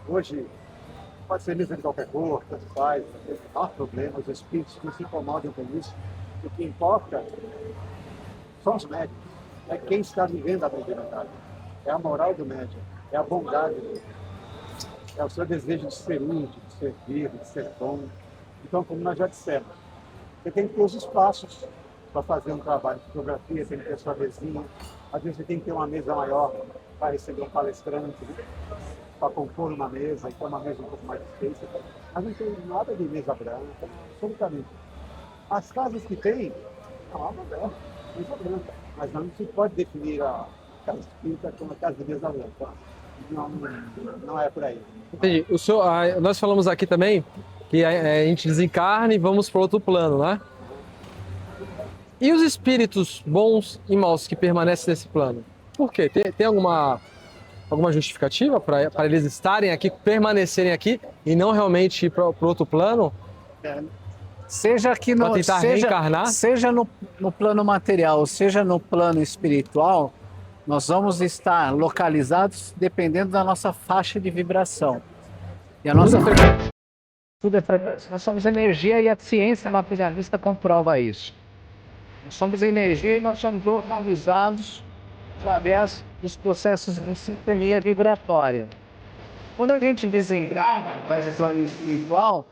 Hoje pode ser mesa de qualquer cor, tanto faz, não há problema, os espíritos não se incomodam com isso. O que importa são os médios, é quem está vivendo a mediunidade, é a moral do médium, é a bondade dele, é o seu desejo de ser útil, de servir, de ser bom. Então, como nós já dissemos, você tem que ter os espaços para fazer um trabalho de fotografia, tem que ter sua mesinha, às vezes você tem que ter uma mesa maior para receber um palestrante, né? Para compor uma mesa, então uma mesa um pouco mais extensa, mas não tem nada de mesa branca, absolutamente. As casas que tem, mesa branca, mas não se pode definir a casa espírita como a casa de mesa branca. Não é por aí. Entendi. Nós falamos aqui também que a gente desencarna e vamos para outro plano, né? E os espíritos bons e maus que permanecem nesse plano? Por quê? Tem alguma justificativa para eles estarem aqui, permanecerem aqui e não realmente ir para o outro plano? Seja aqui Para tentar reencarnar? Seja no plano material, seja no plano espiritual, nós vamos estar localizados dependendo da nossa faixa de vibração. E a nossa tudo é frequência. Nós somos energia e a ciência materialista comprova isso. Nós somos energia e nós somos localizados através dos processos de sintonia vibratória. Quando a gente desencarna para esse plano espiritual,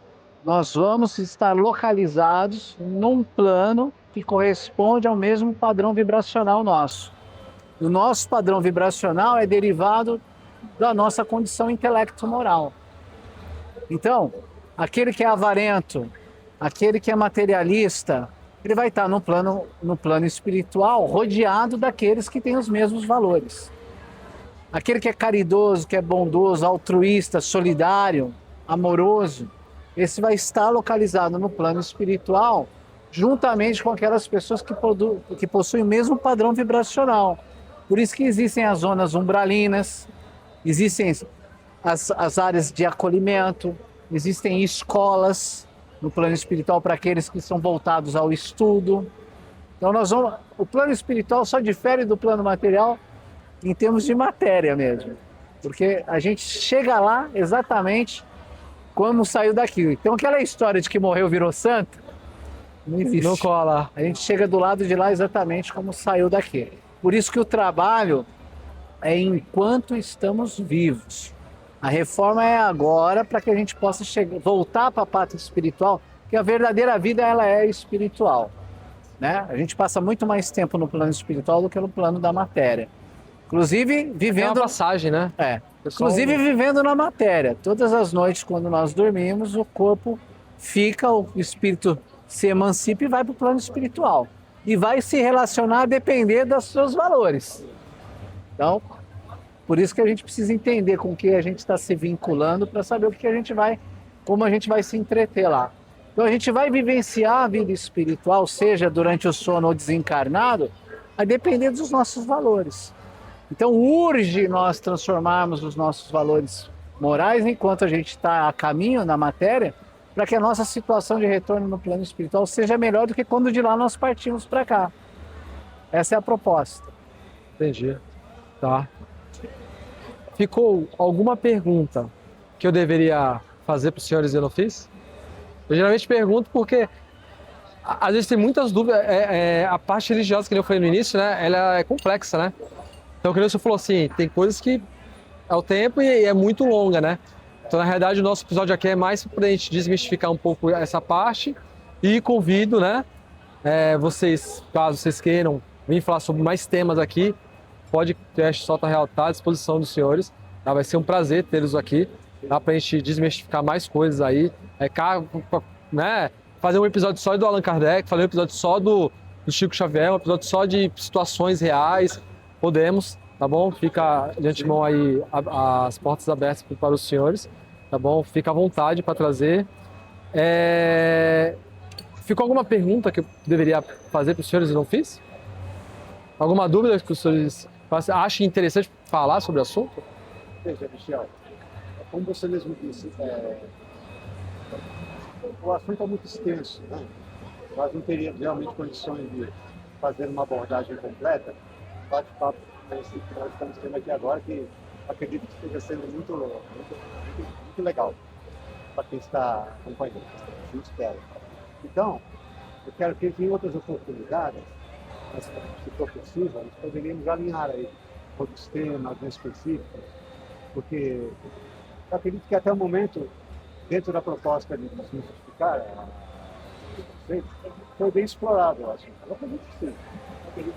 nós vamos estar localizados num plano que corresponde ao mesmo padrão vibracional nosso. O nosso padrão vibracional é derivado da nossa condição intelecto-moral. Então, aquele que é avarento, aquele que é materialista, ele vai estar no plano espiritual rodeado daqueles que têm os mesmos valores. Aquele que é caridoso, que é bondoso, altruísta, solidário, amoroso, esse vai estar localizado no plano espiritual juntamente com aquelas pessoas que possuem o mesmo padrão vibracional. Por isso que existem as zonas umbralinas, existem as áreas de acolhimento, existem escolas no plano espiritual para aqueles que são voltados ao estudo. Então o plano espiritual só difere do plano material em termos de matéria mesmo, porque a gente chega lá exatamente como saiu daqui. Então aquela história de que morreu virou santo, não existe. Não cola. A gente chega do lado de lá exatamente como saiu daqui. Por isso que o trabalho é enquanto estamos vivos. A reforma é agora para que a gente possa voltar para a pátria espiritual, porque a verdadeira vida ela é espiritual, né? A gente passa muito mais tempo no plano espiritual do que no plano da matéria. Inclusive É uma vivendo, passagem, né? inclusive vivendo na matéria. Todas as noites quando nós dormimos, o corpo fica, o espírito se emancipa e vai para o plano espiritual. E vai se relacionar a depender dos seus valores. Então, por isso que a gente precisa entender com o que a gente está se vinculando para saber o que a gente vai, como a gente vai se entreter lá. Então a gente vai vivenciar a vida espiritual, seja durante o sono ou desencarnado, a depender dos nossos valores. Então urge nós transformarmos os nossos valores morais enquanto a gente está a caminho na matéria, para que a nossa situação de retorno no plano espiritual seja melhor do que quando de lá nós partimos para cá. Essa é a proposta. Entendi. Tá. Ficou alguma pergunta que eu deveria fazer para os senhores e eu não fiz? Eu geralmente pergunto porque às vezes tem muitas dúvidas. A parte religiosa, que eu falei no início, né? Ela é complexa, né? Então, como você falou assim, tem coisas que é o tempo e é muito longa, né? Então, na realidade, o nosso episódio aqui é mais para a gente desmistificar um pouco essa parte e convido, né? Vocês, caso vocês queiram vir falar sobre mais temas aqui, podcast Solta Real está à disposição dos senhores. Tá? Vai ser um prazer tê-los aqui, tá? Para a gente desmistificar mais coisas aí. Né? Fazer um episódio só do Allan Kardec, fazer um episódio só do Chico Xavier, um episódio só de situações reais. Podemos, tá bom? Fica de antemão aí as portas abertas para os senhores, tá bom? Fica à vontade para trazer. Ficou alguma pergunta que eu deveria fazer para os senhores e não fiz? Alguma dúvida que os senhores achem interessante falar sobre o assunto? Veja, Michel, como você mesmo disse, o assunto é muito extenso, né? Nós não teríamos realmente condições de fazer uma abordagem completa. Bate-papo que nós estamos tendo aqui agora, que acredito que esteja sendo muito legal para quem está acompanhando, assim espero. Então, eu quero que em outras oportunidades, se for possível, nós poderíamos alinhar aí outros temas bem específicos, porque eu acredito que até o momento, dentro da proposta de simplificar o conceito, foi bem explorado, eu acho. Eu acredito que sim. Eu acredito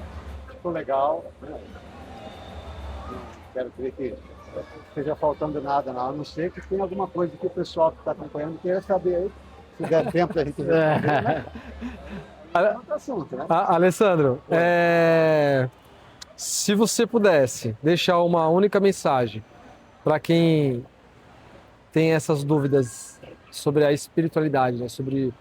que ficou legal, né? Não quero dizer que esteja faltando nada, não. A não ser que tenha alguma coisa que o pessoal que está acompanhando queira saber aí, se der tempo da gente responder, né? É outro assunto, né? Alessandro, se você pudesse deixar uma única mensagem para quem tem essas dúvidas sobre a espiritualidade, né, sobre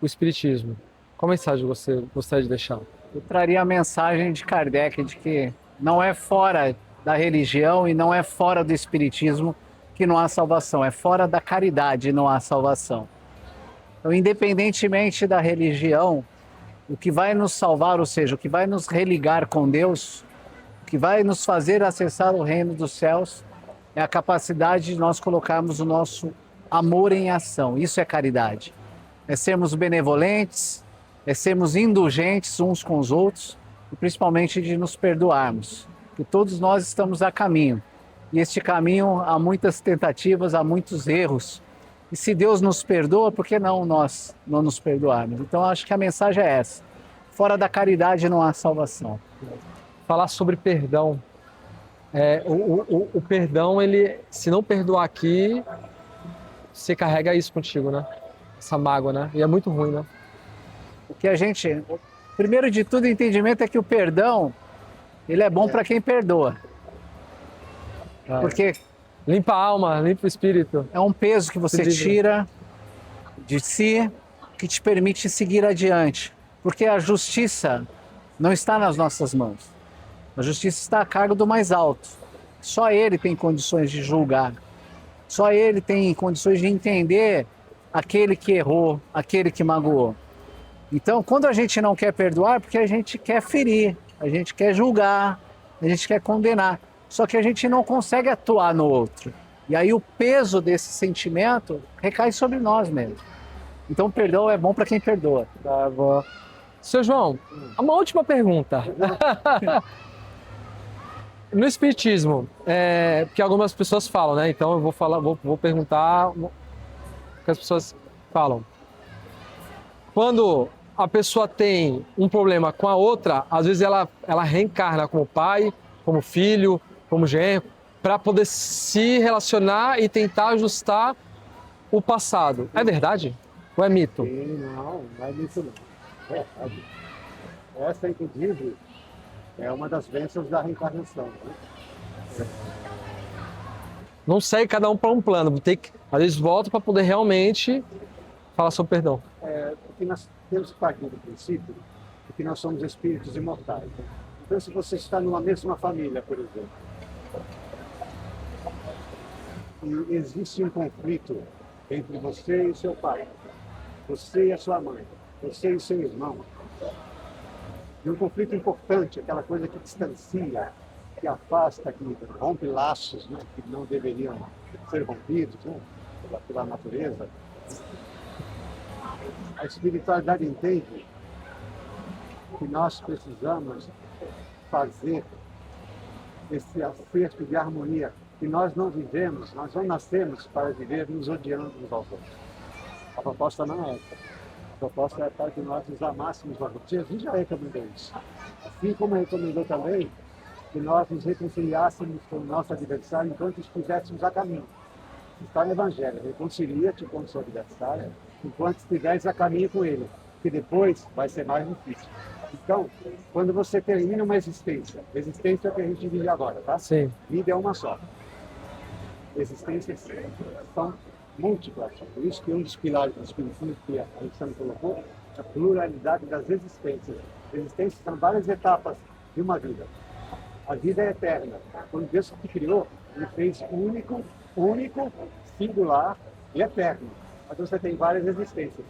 o espiritismo, qual mensagem você gostaria de deixar? Eu traria a mensagem de Kardec de que não é fora da religião e não é fora do espiritismo que não há salvação, é fora da caridade não há salvação. Então, independentemente da religião, o que vai nos salvar, ou seja, o que vai nos religar com Deus, o que vai nos fazer acessar o reino dos céus, é a capacidade de nós colocarmos o nosso amor em ação. Isso é caridade. É sermos benevolentes, é sermos indulgentes uns com os outros e principalmente de nos perdoarmos. Que todos nós estamos a caminho. E este caminho há muitas tentativas, há muitos erros. E se Deus nos perdoa, por que não nós não nos perdoarmos? Então acho que a mensagem é essa. Fora da caridade não há salvação. Falar sobre perdão. O perdão, ele, se não perdoar aqui, você carrega isso contigo, né? Essa mágoa, né? E é muito ruim, né? O que a gente... Primeiro de tudo, o entendimento é que o perdão, ele é bom para quem perdoa. Porque limpa a alma, limpa o espírito. é um peso que você tira de si, que te permite seguir adiante. Porque a justiça não está nas nossas mãos. A justiça está a cargo do mais alto. Só ele tem condições de julgar. Só ele tem condições de entender aquele que errou, aquele que magoou. Então, quando a gente não quer perdoar, porque a gente quer ferir, a gente quer julgar, a gente quer condenar. Só que a gente não consegue atuar no outro. E aí o peso desse sentimento recai sobre nós mesmos. Então o perdão é bom para quem perdoa. Tá bom. Seu João, uma última pergunta. No Espiritismo, porque algumas pessoas falam, né? Então eu vou perguntar o que as pessoas falam. Quando a pessoa tem um problema com a outra, às vezes ela reencarna como pai, como filho, como genro, para poder se relacionar e tentar ajustar o passado. É verdade? Ou é mito? E não é isso não. É verdade. Essa, inclusive, é uma das bênçãos da reencarnação. Né? Não segue cada um para um plano, tem que, às vezes volta para poder realmente falar sobre perdão. Porque nós temos que partir do princípio de que nós somos espíritos imortais. Né? Então, se você está numa mesma família, por exemplo, e existe um conflito entre você e seu pai, você e a sua mãe, você e seu irmão, e um conflito importante, aquela coisa que distancia, que afasta, que rompe laços, né, que não deveriam ser rompidos, né, pela natureza. A espiritualidade entende que nós precisamos fazer esse acerto de harmonia, que nós não vivemos, nós não nascemos para viver nos odiando uns aos outros. A proposta não é essa. A proposta é para que nós nos amássemos uns aos outros. Jesus já recomendou isso. Assim como recomendou também que nós nos reconciliássemos com o nosso adversário enquanto estivéssemos a caminho. Está no Evangelho, reconcilia-te com o seu adversário enquanto estiveres a caminho com ele, que depois vai ser mais difícil. Então, quando você termina uma existência é o que a gente vive agora, tá? Sim. Vida é uma só. Existências são múltiplas. Por isso que um dos pilares do Espiritismo que a Alexandre colocou é a pluralidade das existências. Existências são várias etapas de uma vida. A vida é eterna. Quando Deus te criou, Ele fez único, singular e eterno. Mas você tem várias existências.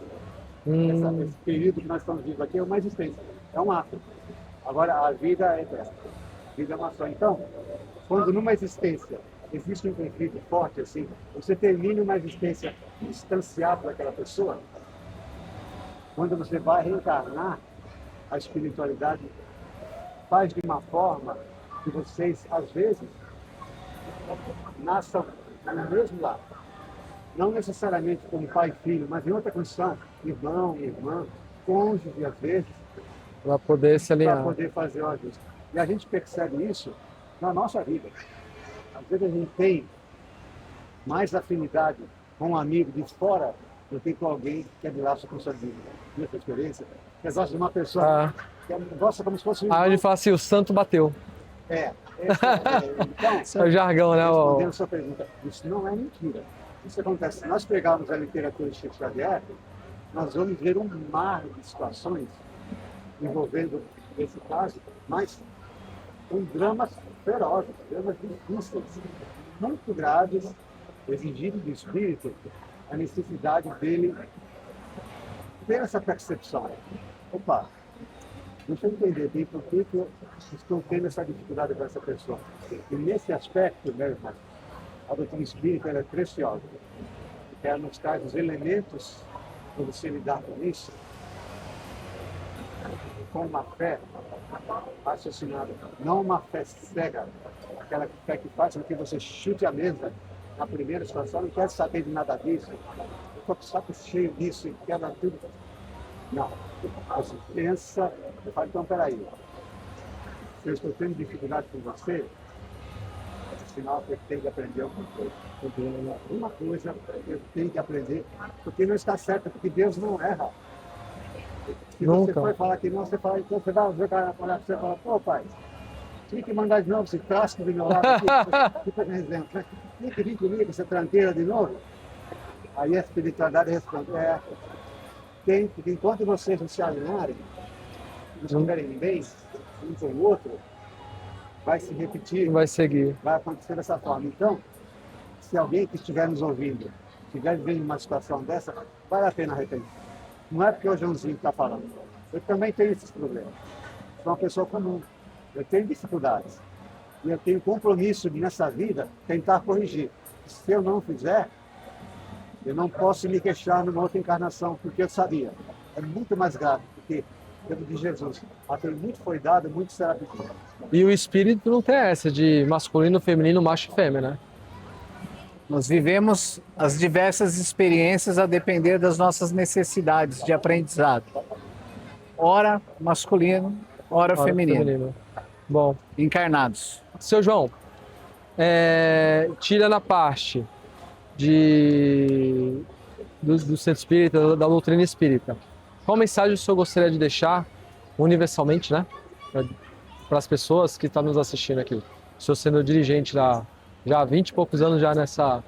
Esse período que nós estamos vivendo aqui é uma existência, é um ato. Agora, a vida é eterna. A vida é uma só. Então, quando numa existência existe um conflito forte assim, você termina uma existência distanciada daquela pessoa, quando você vai reencarnar, a espiritualidade faz de uma forma que vocês, às vezes, nasçam no mesmo lado. Não necessariamente como pai e filho, mas em outra condição, irmão, irmã, cônjuge, às vezes, Para poder se para alinhar. poder fazer o ajuste. E a gente percebe isso na nossa vida. Às vezes a gente tem mais afinidade com um amigo de fora do que com alguém que é de laço com sua vida. Minha experiência, que gosta de uma pessoa que gosta como se fosse um Aí irmão. ele fala assim, o santo bateu. Então, É o jargão, né? respondendo a sua pergunta, isso não é mentira. Isso acontece. Se nós pegarmos a literatura de Chico Xavier, nós vamos ver um mar de situações envolvendo esse caso, mas com dramas ferozes, dramas difíceis, muito graves, exigindo do espírito a necessidade dele ter essa percepção. Opa, deixa eu entender bem por que eu estou tendo essa dificuldade com essa pessoa. E nesse aspecto, meu irmão, a doutrina espírita ela é preciosa. Porque ela nos traz os elementos para você lidar com isso com uma fé raciocinada, não uma fé cega, aquela fé que faz com que você chute a mesa na primeira situação, não quer saber de nada disso, estou com o saco cheio disso e quebra tudo. Não, você pensa, você fala, então peraí, se eu estou tendo dificuldade com você, é sinal que eu tenho que aprender alguma coisa. Uma coisa eu tenho que aprender, porque não está certo, porque Deus não erra. Se você for falar que não, você fala, então você vai ver o cara falar para você e fala, pô pai, tinha que mandar de novo esse tráfico do meu lado aqui, por exemplo, né? Tinha que vir comigo essa tranqueira de novo. Aí a espiritualidade responde, tem, porque enquanto vocês não se alinharem, não estiverem bem, um com o outro, vai se repetir, Vai seguir. vai acontecer dessa forma. Então, se alguém que estiver nos ouvindo, estiver vivendo uma situação dessa, vale a pena arrepender. Não é porque o Joãozinho está falando. Eu também tenho esses problemas. Sou uma pessoa comum. Eu tenho dificuldades. E eu tenho compromisso de, nessa vida, tentar corrigir. Se eu não fizer, eu não posso me queixar numa outra encarnação, porque eu sabia. É muito mais grave, porque pelo de Jesus. A quem muito foi dado, muito será pedido. E o espírito não tem essa de masculino, feminino, macho e fêmea, né? Nós vivemos as diversas experiências a depender das nossas necessidades de aprendizado. Ora masculino, ora feminino. Bom, Encarnados. seu João, tira na parte do centro espírita, da doutrina espírita. Qual mensagem o senhor gostaria de deixar universalmente, né? Para as pessoas que estão nos assistindo aqui? O senhor sendo dirigente já há 20 e poucos anos já nessa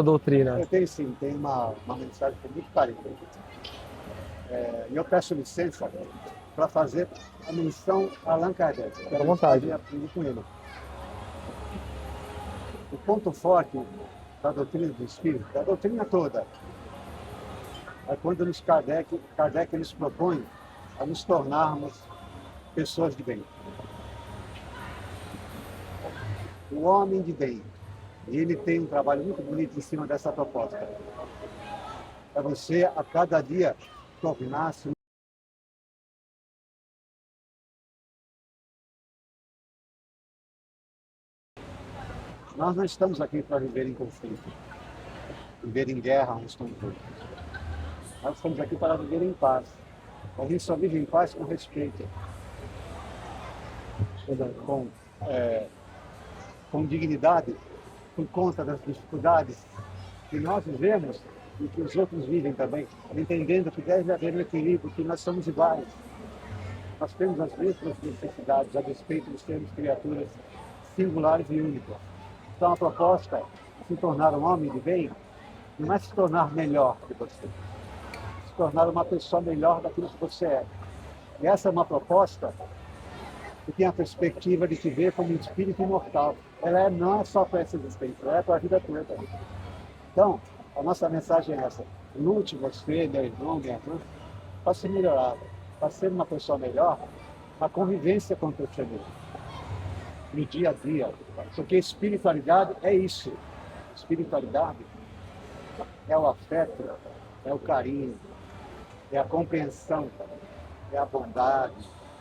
doutrina. Eu tenho sim, tem uma mensagem que é muito carinho. E eu peço licença para fazer a menção a Allan Kardec. Fique à vontade. Aprendi com ele. O ponto forte da doutrina do Espírito, da doutrina toda, é quando Kardec nos propõe a nos tornarmos pessoas de bem. O homem de bem. E ele tem um trabalho muito bonito em cima dessa proposta. É você, a cada dia, tornar-se Nós não estamos aqui para viver em conflito, viver em guerra uns com os outros. Nós estamos aqui para viver em paz. A gente só vive em paz com respeito, com dignidade, por conta das dificuldades que nós vivemos e que os outros vivem também, entendendo que deve haver um equilíbrio, que nós somos iguais. Nós temos as mesmas necessidades, a despeito de sermos criaturas singulares e únicas. Então a proposta de se tornar um homem de bem não é se tornar melhor que você, se tornar uma pessoa melhor daquilo que você é. E essa é uma proposta que tem a perspectiva de te ver como um espírito imortal. Ela não é só para essa existência, ela é para a vida toda. Então, a nossa mensagem é essa. Lute você, meu irmão, minha irmã, para se melhorar, para ser uma pessoa melhor na convivência com o teu semelhante, no dia a dia. Porque espiritualidade é isso. Espiritualidade é o afeto, é o carinho, é a compreensão, é a bondade,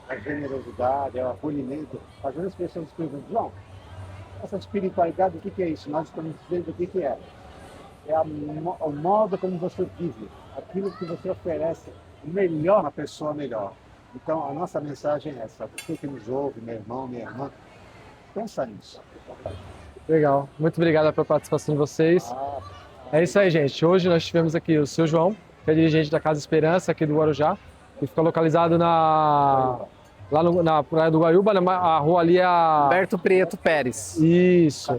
é a generosidade, é o acolhimento. Às vezes as pessoas perguntam, João, essa espiritualidade, o que é isso? Nós estamos dizendo o que é. É o modo como você vive, aquilo que você oferece, o melhor na pessoa melhor. Então, a nossa mensagem é essa. Você que nos ouve, meu irmão, minha irmã, pensa nisso. Legal. Muito obrigado pela participação de vocês. É isso aí, gente. Hoje nós tivemos aqui o seu João, que é dirigente da Casa Esperança, aqui do Guarujá, que fica localizado lá na Praia do Guaiúba, a rua ali é a... Humberto Prieto Pérez. Isso.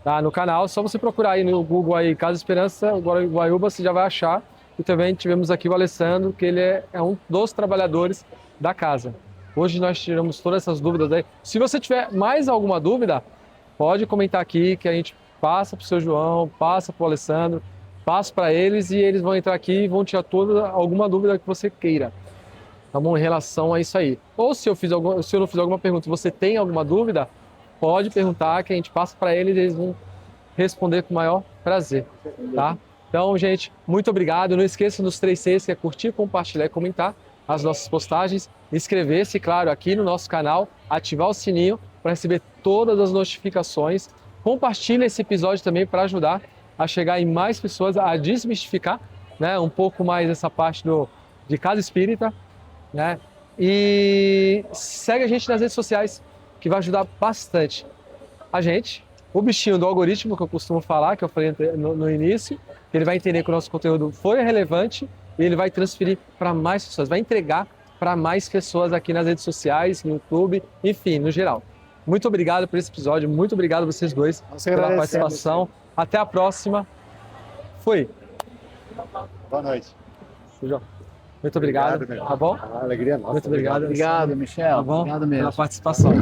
Tá no canal. Só você procurar aí no Google aí Casa Esperança, Guaiúba, você já vai achar. E também tivemos aqui o Alessandro, que ele é um dos trabalhadores da casa. Hoje nós tiramos todas essas dúvidas aí. Se você tiver mais alguma dúvida, pode comentar aqui que a gente passa para o seu João, passa para o Alessandro, passa para eles e eles vão entrar aqui e vão tirar alguma dúvida que você queira. Tá bom? Em relação a isso aí. Ou se eu não fiz alguma pergunta, você tem alguma dúvida, pode perguntar que a gente passa para eles e eles vão responder com o maior prazer, tá? Então, gente, muito obrigado. Não esqueça dos 3 Cs, que é curtir, compartilhar e comentar as nossas postagens, inscrever-se, claro, aqui no nosso canal, ativar o sininho para receber todas as notificações. Compartilhe esse episódio também para ajudar a chegar em mais pessoas, a desmistificar, né, um pouco mais essa parte de Casa Espírita, né? E segue a gente nas redes sociais, que vai ajudar bastante a gente. O bichinho do algoritmo, que eu costumo falar, que eu falei no início, que ele vai entender que o nosso conteúdo foi relevante e ele vai transferir para mais pessoas, vai entregar para mais pessoas aqui nas redes sociais, no YouTube, enfim, no geral. Muito obrigado por esse episódio, muito obrigado a vocês dois pela participação. Até a próxima. Fui. Boa noite. Muito obrigado, tá bom? Alegria nossa. Muito obrigado. Obrigado, Michel. Tá bom? Obrigado mesmo. Pela participação.